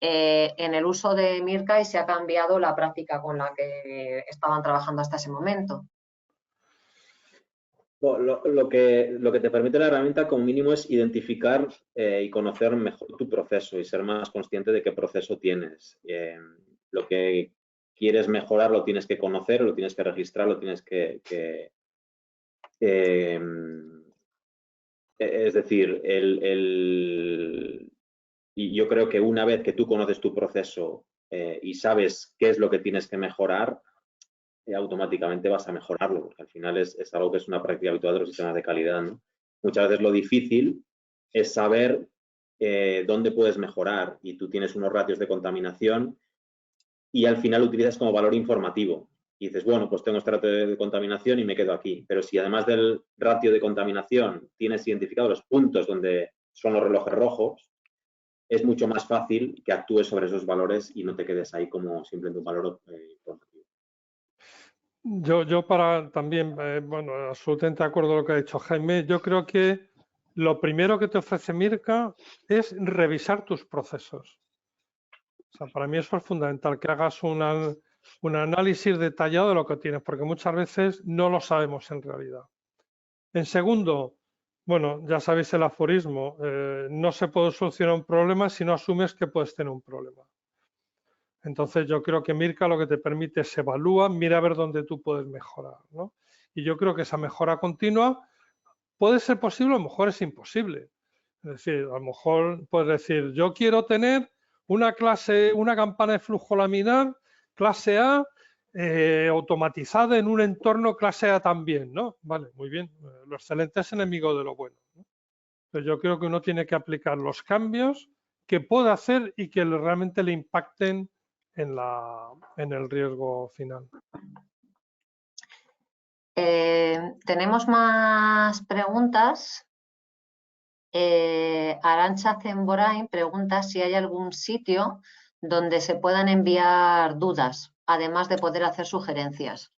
C: en el uso de Mirka y si ha cambiado la práctica con la que estaban trabajando hasta ese momento.
B: Lo que te permite la herramienta como mínimo es identificar y conocer mejor tu proceso y ser más consciente de qué proceso tienes. Lo que quieres mejorar lo tienes que conocer, lo tienes que registrar, lo tienes es decir, y yo creo que una vez que tú conoces tu proceso y sabes qué es lo que tienes que mejorar, automáticamente vas a mejorarlo, porque al final es algo que es una práctica habitual de los sistemas de calidad, ¿no? Muchas veces lo difícil es saber dónde puedes mejorar y tú tienes unos ratios de contaminación y al final lo utilizas como valor informativo. Y dices, bueno, pues tengo este ratio de contaminación y me quedo aquí. Pero si además del ratio de contaminación tienes identificados los puntos donde son los relojes rojos, es mucho más fácil que actúes sobre esos valores y no te quedes ahí como simplemente un valor informativo.
D: Yo para también, bueno, absolutamente de acuerdo con lo que ha dicho Jaime, yo creo que lo primero que te ofrece Mirka es revisar tus procesos. O sea, para mí eso es fundamental, que hagas un análisis detallado de lo que tienes, porque muchas veces no lo sabemos en realidad. En segundo, bueno, ya sabéis el aforismo, no se puede solucionar un problema si no asumes que puedes tener un problema. Entonces yo creo que Mirka lo que te permite es evalúa, mira a ver dónde tú puedes mejorar, ¿no? Y yo creo que esa mejora continua puede ser posible, a lo mejor es imposible. Es decir, a lo mejor puedes decir, yo quiero tener una campana de flujo laminar clase A automatizada en un entorno clase A también, ¿no? Vale, muy bien. Lo excelente es enemigo de lo bueno, ¿no? Pero yo creo que uno tiene que aplicar los cambios que pueda hacer y que realmente le impacten en el riesgo final.
C: Tenemos más preguntas. Arantxa Zemborain pregunta si hay algún sitio donde se puedan enviar dudas, además de poder hacer sugerencias.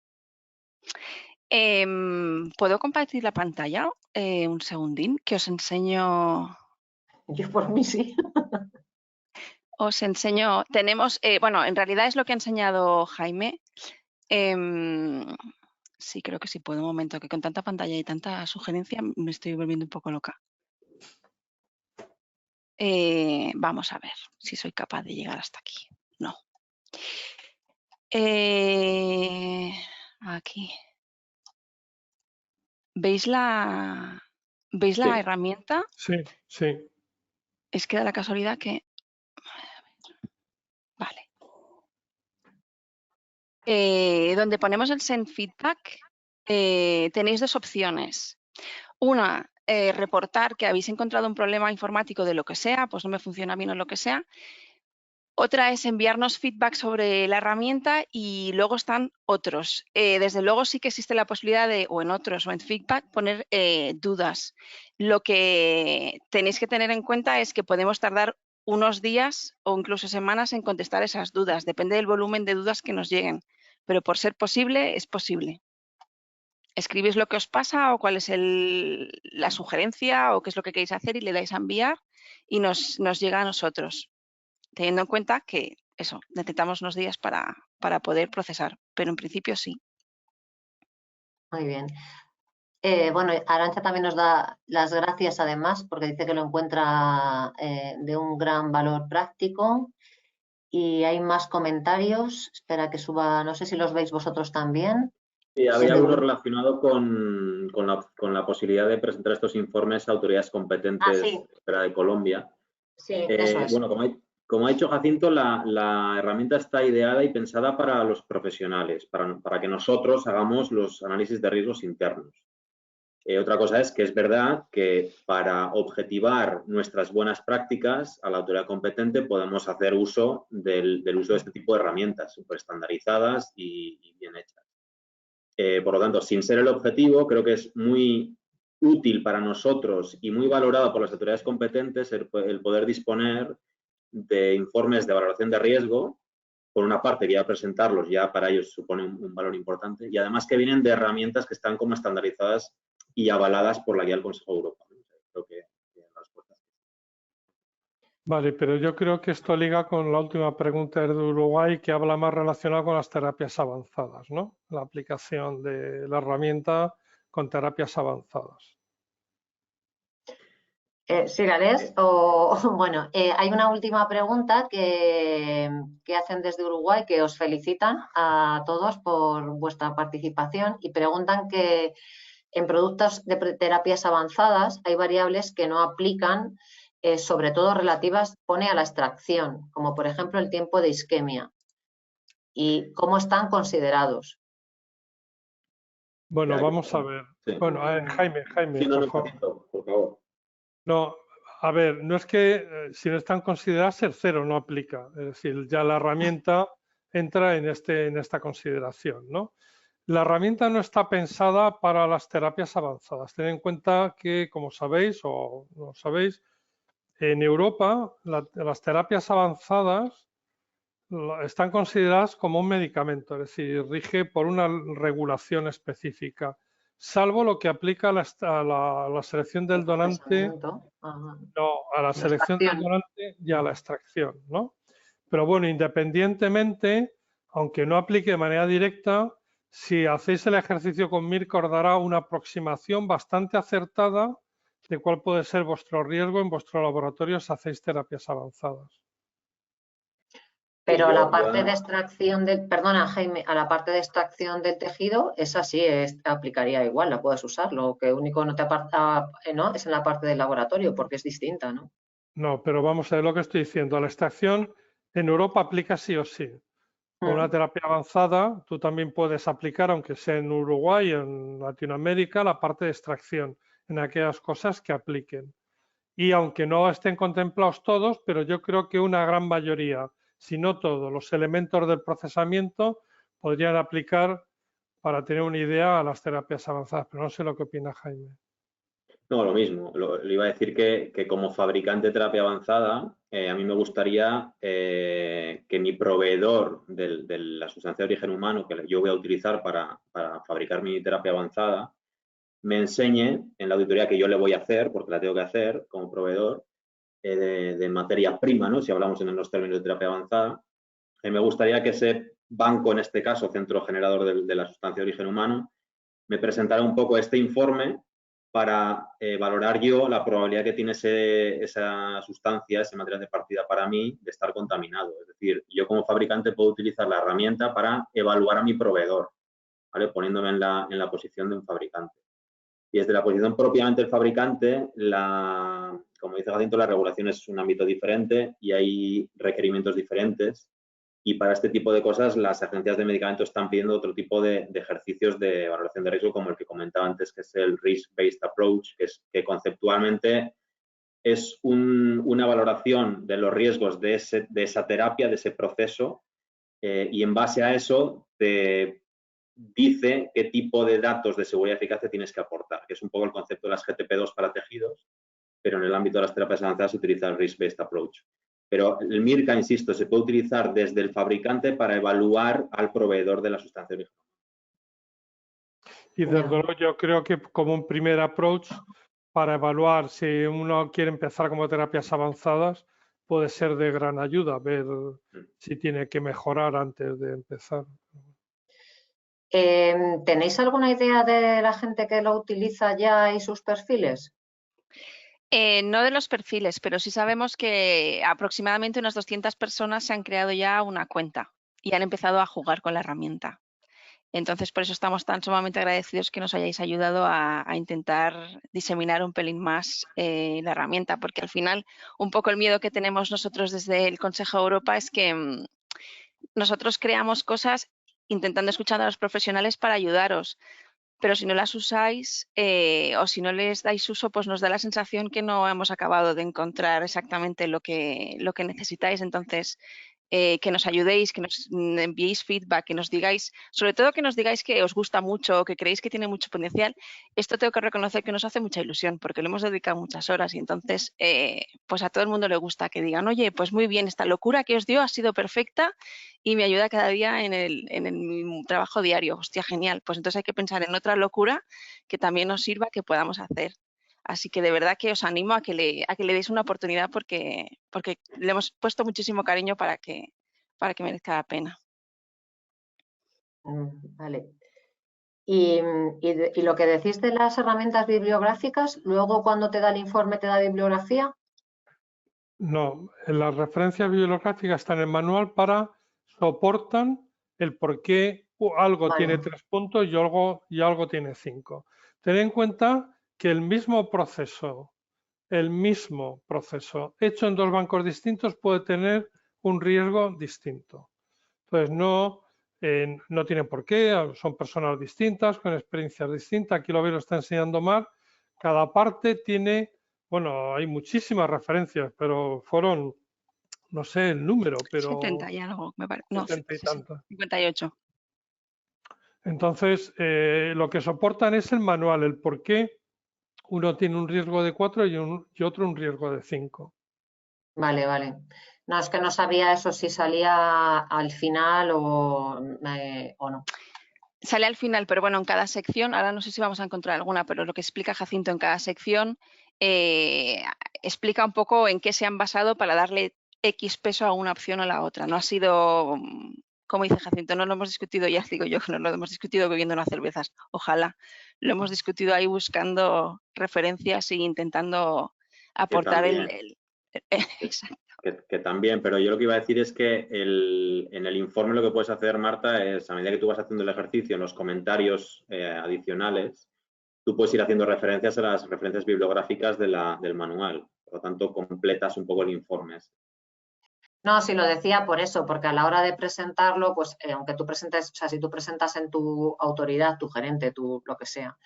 A: ¿Puedo compartir la pantalla? Un segundín, que os enseño.
C: Yo por mí sí.
A: Os enseño, tenemos, bueno, en realidad es lo que ha enseñado Jaime. Sí, creo que sí puedo, un momento, que con tanta pantalla y tanta sugerencia me estoy volviendo un poco loca. Vamos a ver si soy capaz de llegar hasta aquí. No. Aquí. ¿Veis la herramienta?
D: Sí, sí.
A: Es que da la casualidad que... Vale. Donde ponemos el Send Feedback, tenéis dos opciones. Una, reportar que habéis encontrado un problema informático de lo que sea, pues no me funciona bien o lo que sea. Otra es enviarnos feedback sobre la herramienta y luego están otros. Desde luego sí que existe la posibilidad de, o en otros, o en feedback, poner dudas. Lo que tenéis que tener en cuenta es que podemos tardar unos días o incluso semanas en contestar esas dudas. Depende del volumen de dudas que nos lleguen. Pero por ser posible, es posible. Escribís lo que os pasa o cuál es la sugerencia o qué es lo que queréis hacer y le dais a enviar y nos llega a nosotros. Teniendo en cuenta que eso, necesitamos unos días para poder procesar, pero en principio sí.
C: Muy bien. Bueno, Arantxa también nos da las gracias además porque dice que lo encuentra de un gran valor práctico y hay más comentarios. Espera que suba, no sé si los veis vosotros también.
B: Sí, había uno relacionado con la posibilidad de presentar estos informes a autoridades competentes de Colombia.
C: Sí, eso es.
B: Bueno, como ha dicho Jacinto, la herramienta está ideada y pensada para los profesionales, para que nosotros hagamos los análisis de riesgos internos. Otra cosa es que es verdad que para objetivar nuestras buenas prácticas a la autoridad competente podemos hacer uso del uso de este tipo de herramientas súper estandarizadas y bien hechas. Por lo tanto, sin ser el objetivo, creo que es muy útil para nosotros y muy valorado por las autoridades competentes el poder disponer de informes de valoración de riesgo. Por una parte, que ya presentarlos ya para ellos supone un valor importante y además que vienen de herramientas que están como estandarizadas y avaladas por la guía del Consejo de Europa. Creo que la respuesta es sí.
D: Vale, pero yo creo que esto liga con la última pregunta de Uruguay, que habla más relacionado con las terapias avanzadas, ¿no? La aplicación de la herramienta con terapias avanzadas.
C: ¿Sí la lees? Bueno, hay una última pregunta que hacen desde Uruguay, que os felicitan a todos por vuestra participación y preguntan que en productos de terapias avanzadas hay variables que no aplican, sobre todo relativas, pone a la extracción, como por ejemplo el tiempo de isquemia. ¿Y cómo están considerados?
D: Bueno, vamos a ver. Sí. Bueno, Jaime,
B: sí, no, por favor.
D: No, a ver, no es que si no están consideradas el cero no aplica, es decir, ya la herramienta entra en esta consideración, ¿no? La herramienta no está pensada para las terapias avanzadas. Ten en cuenta que, como sabéis o no sabéis, en Europa las terapias avanzadas están consideradas como un medicamento, es decir, rige por una regulación específica, salvo lo que aplica a la selección del donante, no, a la selección del donante y a la extracción, ¿no? Pero bueno, independientemente, aunque no aplique de manera directa, si hacéis el ejercicio con Mirka os dará una aproximación bastante acertada de cuál puede ser vuestro riesgo en vuestro laboratorio si hacéis terapias avanzadas.
C: Pero a la parte de extracción del, perdona Jaime, a la parte de extracción del tejido, esa sí aplicaría igual, la puedes usar. Lo que único no te aparta, ¿no? Es en la parte del laboratorio, porque es distinta, ¿no?
D: No, pero vamos a ver lo que estoy diciendo. La extracción en Europa aplica sí o sí. Con una terapia avanzada, tú también puedes aplicar, aunque sea en Uruguay o en Latinoamérica, la parte de extracción en aquellas cosas que apliquen. Y aunque no estén contemplados todos, pero yo creo que una gran mayoría, si no todos, los elementos del procesamiento podrían aplicar para tener una idea a las terapias avanzadas. Pero no sé lo que opina Jaime.
B: No, lo mismo. Le iba a decir que como fabricante de terapia avanzada, a mí me gustaría que mi proveedor de la sustancia de origen humano que yo voy a utilizar para fabricar mi terapia avanzada, me enseñe en la auditoría que yo le voy a hacer, porque la tengo que hacer como proveedor, de materia prima, ¿no? Si hablamos en los términos de terapia avanzada, me gustaría que ese banco, en este caso, centro generador de la sustancia de origen humano, me presentara un poco este informe para valorar yo la probabilidad que tiene esa sustancia, ese material de partida para mí, de estar contaminado. Es decir, yo como fabricante puedo utilizar la herramienta para evaluar a mi proveedor, ¿vale? Poniéndome en la posición de un fabricante. Y desde la posición propiamente del fabricante, como dice Jacinto, la regulación es un ámbito diferente y hay requerimientos diferentes. Y para este tipo de cosas, las agencias de medicamentos están pidiendo otro tipo de ejercicios de valoración de riesgo, como el que comentaba antes, que es el Risk-Based Approach, que conceptualmente es una valoración de los riesgos de esa terapia, de ese proceso, y en base a eso te dice qué tipo de datos de seguridad y eficacia tienes que aportar, que es un poco el concepto de las GTP2 para tejidos, pero en el ámbito de las terapias avanzadas se utiliza el Risk-Based Approach. Pero el MIRCA, insisto, se puede utilizar desde el fabricante para evaluar al proveedor de la sustancia original.
D: Y desde luego yo creo que como un primer approach para evaluar si uno quiere empezar como terapias avanzadas puede ser de gran ayuda, ver si tiene que mejorar antes de empezar.
C: ¿Tenéis alguna idea de la gente que lo utiliza ya y sus perfiles?
A: No de los perfiles, pero sí sabemos que aproximadamente unas 200 personas se han creado ya una cuenta y han empezado a jugar con la herramienta. Entonces, por eso estamos tan sumamente agradecidos que nos hayáis ayudado a intentar diseminar un pelín más la herramienta, porque al final un poco el miedo que tenemos nosotros desde el Consejo de Europa es que nosotros creamos cosas intentando escuchar a los profesionales para ayudaros, pero si no las usáis o si no les dais uso, pues nos da la sensación que no hemos acabado de encontrar exactamente lo que necesitáis. Entonces, que nos ayudéis, que nos enviéis feedback, que nos digáis, sobre todo que nos digáis que os gusta mucho o que creéis que tiene mucho potencial. Esto tengo que reconocer que nos hace mucha ilusión porque lo hemos dedicado muchas horas y entonces pues a todo el mundo le gusta que digan, oye, pues muy bien, esta locura que os dio ha sido perfecta y me ayuda cada día en mi trabajo diario. Hostia, genial. Pues entonces hay que pensar en otra locura que también nos sirva, que podamos hacer. Así que de verdad que os animo a que le deis una oportunidad porque le hemos puesto muchísimo cariño para que merezca la pena.
C: Vale. Y lo que decís de las herramientas bibliográficas, luego cuando te da el informe te da bibliografía.
D: No, las referencias bibliográficas están en el manual soportan el por qué algo tiene 3 puntos y algo tiene 5. Ten en cuenta que el mismo proceso hecho en 2 bancos distintos puede tener un riesgo distinto. Entonces no tienen por qué, son personas distintas, con experiencias distintas. Aquí lo está enseñando Mar. Cada parte tiene, bueno, hay muchísimas referencias, pero fueron, no sé el número, pero
A: 70 y algo, me parece. No,
D: 70 y tantos.
A: 58.
D: Entonces, lo que soportan es el manual, el por qué uno tiene un riesgo de 4 y otro un riesgo de 5.
C: Vale, vale. No, es que no sabía eso si salía al final o no.
A: Sale al final, pero bueno, en cada sección, ahora no sé si vamos a encontrar alguna, pero lo que explica Jacinto en cada sección explica un poco en qué se han basado para darle X peso a una opción o a la otra. No ha sido, como dice Jacinto, no lo hemos discutido, ya digo yo que no lo hemos discutido bebiendo unas cervezas, ojalá. Lo hemos discutido ahí buscando referencias e intentando aportar exacto.
B: Que también, pero yo lo que iba a decir es que en el informe lo que puedes hacer, Marta, es a medida que tú vas haciendo el ejercicio, en los comentarios adicionales, tú puedes ir haciendo referencias a las referencias bibliográficas del manual. Por lo tanto, completas un poco el informe.
C: No, sí lo decía por eso, porque a la hora de presentarlo, pues aunque tú presentes, o sea, si tú presentas en tu autoridad, tu gerente, tu lo que sea,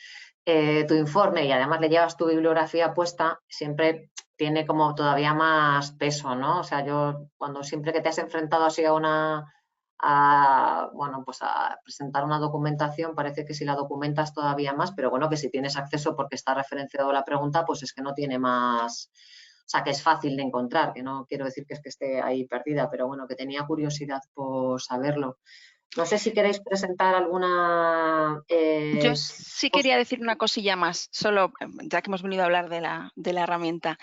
C: tu informe y además le llevas tu bibliografía puesta, siempre tiene como todavía más peso, ¿no? O sea, yo cuando siempre que te has enfrentado así bueno, pues a presentar una documentación, parece que si la documentas todavía más, pero bueno, que si tienes acceso porque está referenciado la pregunta, pues es que no tiene más, o sea, que es fácil de encontrar, que no quiero decir que es que esté ahí perdida, pero bueno, que tenía curiosidad por saberlo. No sé si queréis presentar alguna...
A: Yo sí quería decir una cosilla más, solo ya que hemos venido a hablar de la herramienta.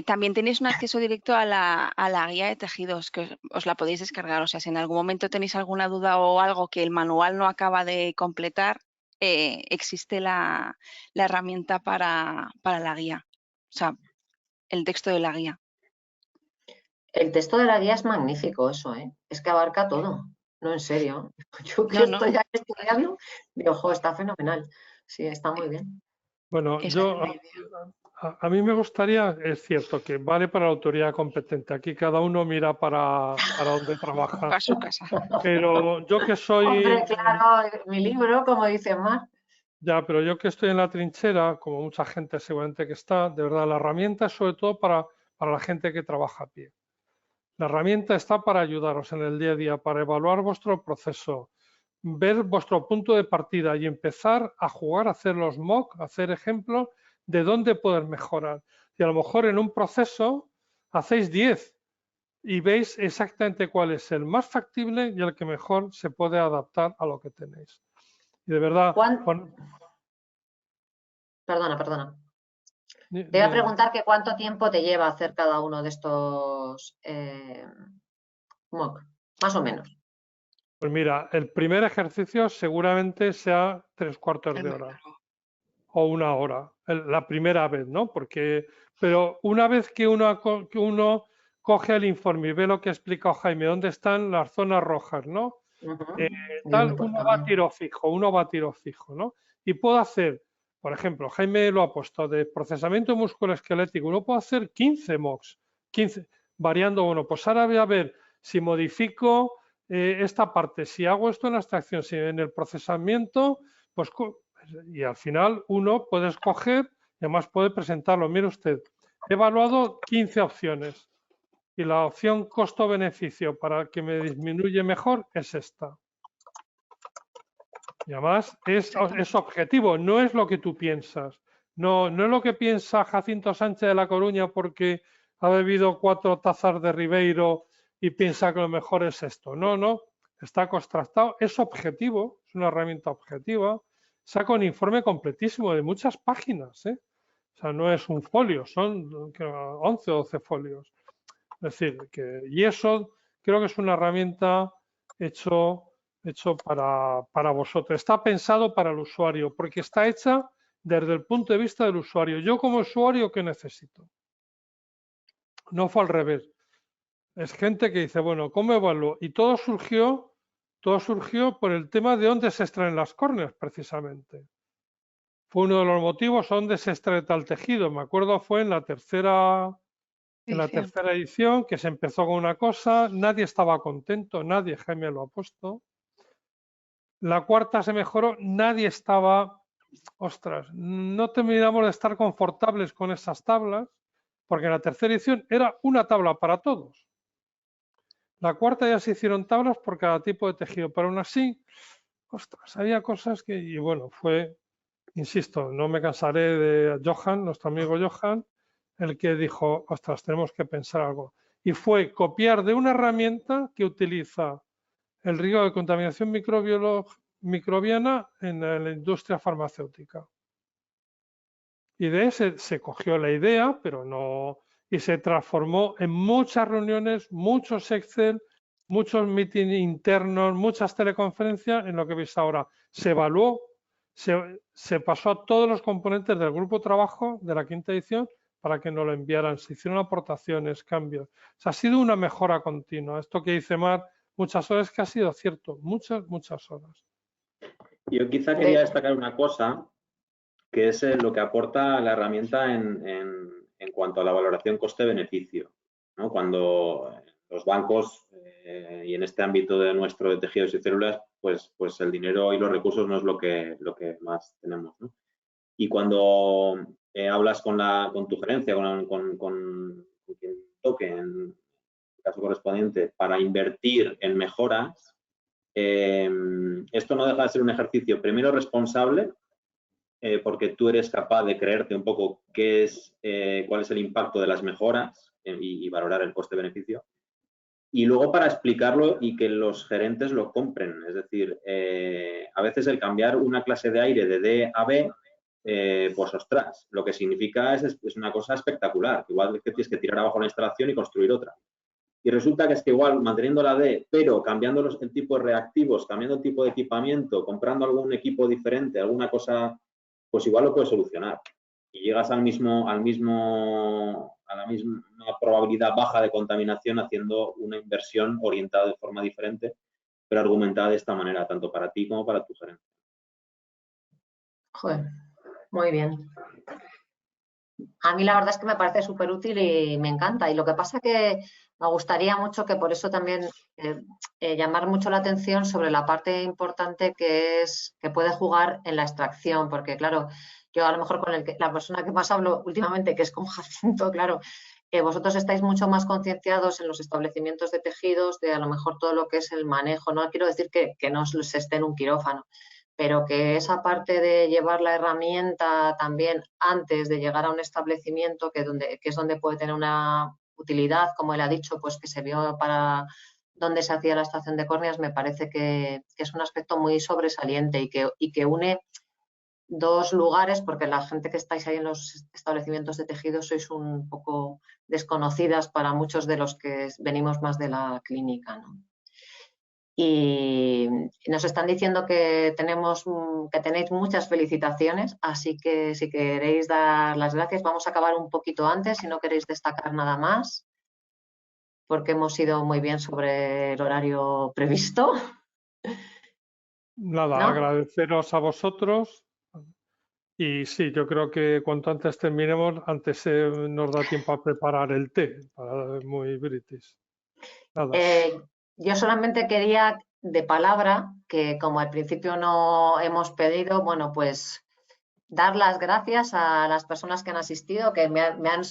A: También tenéis un acceso directo a la guía de tejidos, que os la podéis descargar. O sea, si en algún momento tenéis alguna duda o algo que el manual no acaba de completar, existe la herramienta para la guía. O sea, el texto de la guía.
C: El texto de la guía es magnífico, eso, ¿eh? Es que abarca todo. No, en serio. Yo que estoy aquí estudiando, digo, ojo, está fenomenal. Sí, está muy bien.
D: Bueno, a mí me gustaría, es cierto que vale para la autoridad competente. Aquí cada uno mira para donde trabaja.
A: Para su casa.
D: Pero yo que soy...
C: Hombre, claro, mi libro, como dice Mar.
D: Ya, pero yo que estoy en la trinchera, como mucha gente seguramente que está, de verdad, la herramienta es sobre todo para la gente que trabaja a pie. La herramienta está para ayudaros en el día a día, para evaluar vuestro proceso, ver vuestro punto de partida y empezar a jugar, a hacer los mock, a hacer ejemplos de dónde poder mejorar. Y a lo mejor en un proceso hacéis 10 y veis exactamente cuál es el más factible y el que mejor se puede adaptar a lo que tenéis. Y de verdad...
C: Perdona. Te iba a preguntar que cuánto tiempo te lleva hacer cada uno de estos mock, más o menos.
D: Pues mira, el primer ejercicio seguramente sea 3/4 de hora o 1 hora, la primera vez, ¿no? Pero una vez que uno coge el informe y ve lo que ha explicado Jaime, dónde están las zonas rojas, ¿no? Uno va a tiro fijo, ¿no? Y puedo hacer, por ejemplo, Jaime lo ha puesto, de procesamiento musculoesquelético, uno puede hacer 15 mocks, 15, variando uno. Pues ahora voy a ver si modifico esta parte, si hago esto en la extracción, si en el procesamiento, pues y al final uno puede escoger y además puede presentarlo. Mire usted, he evaluado 15 opciones y la opción costo-beneficio para que me disminuye mejor es esta. Y además es objetivo, no es lo que tú piensas. No es lo que piensa Jacinto Sánchez de La Coruña porque ha bebido 4 tazas de Ribeiro y piensa que lo mejor es esto. No, está contrastado, es objetivo, es una herramienta objetiva. Saca un informe completísimo de muchas páginas, ¿eh? O sea, no es un folio, son 11 o 12 folios. Es decir, y eso creo que es una herramienta hecho para vosotros. Está pensado para el usuario, porque está hecha desde el punto de vista del usuario. Yo como usuario, ¿qué necesito? No fue al revés. Es gente que dice, bueno, ¿cómo evalúo? Y todo surgió por el tema de dónde se extraen las córneas, precisamente. Fue uno de los motivos dónde se extrae tal tejido. Me acuerdo fue en la tercera edición, que se empezó con una cosa, nadie estaba contento, nadie, Jaime lo ha puesto. La cuarta se mejoró, nadie estaba, ostras, no terminamos de estar confortables con esas tablas, porque en la tercera edición era una tabla para todos. La cuarta ya se hicieron tablas por cada tipo de tejido, pero aún así, ostras, había cosas que, y bueno, insisto, no me cansaré de Johan, nuestro amigo Johan, el que dijo, ostras, tenemos que pensar algo. Y fue copiar de una herramienta que utiliza el riesgo de contaminación microbiana en la industria farmacéutica. Y de ese se cogió la idea, pero no, y se transformó en muchas reuniones, muchos Excel, muchos meetings internos, muchas teleconferencias en lo que veis ahora. Se evaluó, se pasó a todos los componentes del grupo de trabajo de la quinta edición para que nos lo enviaran. Se hicieron aportaciones, cambios. O sea, ha sido una mejora continua. Esto que dice Mar, muchas horas, que ha sido cierto, muchas horas.
B: Yo quizá quería destacar una cosa, que es lo que aporta la herramienta en cuanto a la valoración coste-beneficio, ¿no? Cuando los bancos, y en este ámbito de nuestro de tejidos y células, pues el dinero y los recursos no es lo que más tenemos, ¿no? Y cuando hablas con tu gerencia, con quien toque en el caso correspondiente, para invertir en mejoras, esto no deja de ser un ejercicio primero responsable, porque tú eres capaz de creerte un poco cuál es el impacto de las mejoras y valorar el coste-beneficio. Y luego para explicarlo y que los gerentes lo compren. Es decir, a veces el cambiar una clase de aire de D a B, pues ostras, lo que significa es una cosa espectacular. Igual que tienes que tirar abajo la instalación y construir otra. Y resulta que es que igual manteniendo la D, pero cambiando el tipo de reactivos, cambiando el tipo de equipamiento, comprando algún equipo diferente, alguna cosa, pues igual lo puedes solucionar. Y llegas a la misma probabilidad baja de contaminación haciendo una inversión orientada de forma diferente, pero argumentada de esta manera, tanto para ti como para tu gerente.
C: Joder, muy bien. A mí la verdad es que me parece súper útil y me encanta. Y lo que pasa que Me gustaría mucho que por eso también llamar mucho la atención sobre la parte importante que puede jugar en la extracción, porque claro, yo a lo mejor con la persona que más hablo últimamente, que es con Jacinto, claro, vosotros estáis mucho más concienciados en los establecimientos de tejidos, de a lo mejor todo lo que es el manejo. No quiero decir que no se esté en un quirófano, pero que esa parte de llevar la herramienta también antes de llegar a un establecimiento, que es donde puede tener una utilidad, como él ha dicho, pues que se vio para donde se hacía la extracción de córneas, me parece que es un aspecto muy sobresaliente y que une dos lugares, porque la gente que estáis ahí en los establecimientos de tejidos sois un poco desconocidas para muchos de los que venimos más de la clínica, ¿no? Y nos están diciendo que tenéis muchas felicitaciones, así que si queréis dar las gracias, vamos a acabar un poquito antes, si no queréis destacar nada más, porque hemos ido muy bien sobre el horario previsto.
D: Nada,
C: ¿No?
D: agradeceros a vosotros. Y sí, yo creo que cuanto antes terminemos, antes nos da tiempo a preparar el té, muy british. Nada.
C: Yo solamente quería de palabra, que como al principio no hemos pedido, bueno, pues dar las gracias a las personas que han asistido, que me han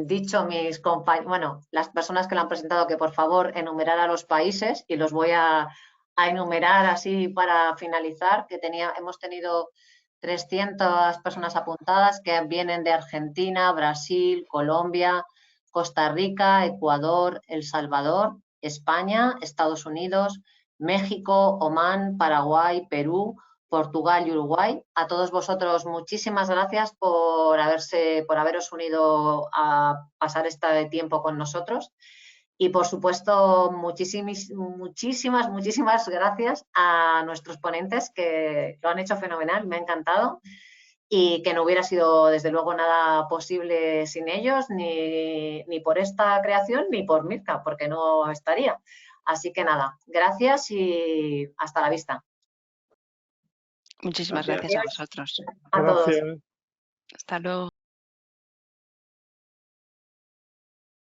C: dicho mis compañeros, bueno, las personas que lo han presentado, que por favor enumerara los países, y los voy a enumerar así para finalizar, que hemos tenido 300 personas apuntadas que vienen de Argentina, Brasil, Colombia, Costa Rica, Ecuador, El Salvador, España, Estados Unidos, México, Omán, Paraguay, Perú, Portugal y Uruguay. A todos vosotros muchísimas gracias por haberos unido a pasar este tiempo con nosotros. Y por supuesto, muchísimas gracias a nuestros ponentes, que lo han hecho fenomenal, me ha encantado, y que no hubiera sido desde luego nada posible sin ellos, ni por esta creación ni por Mirka, porque no estaría. Así que nada, gracias y hasta la vista.
A: Muchísimas gracias a vosotros.
C: A todos.
D: Gracias.
A: Hasta luego.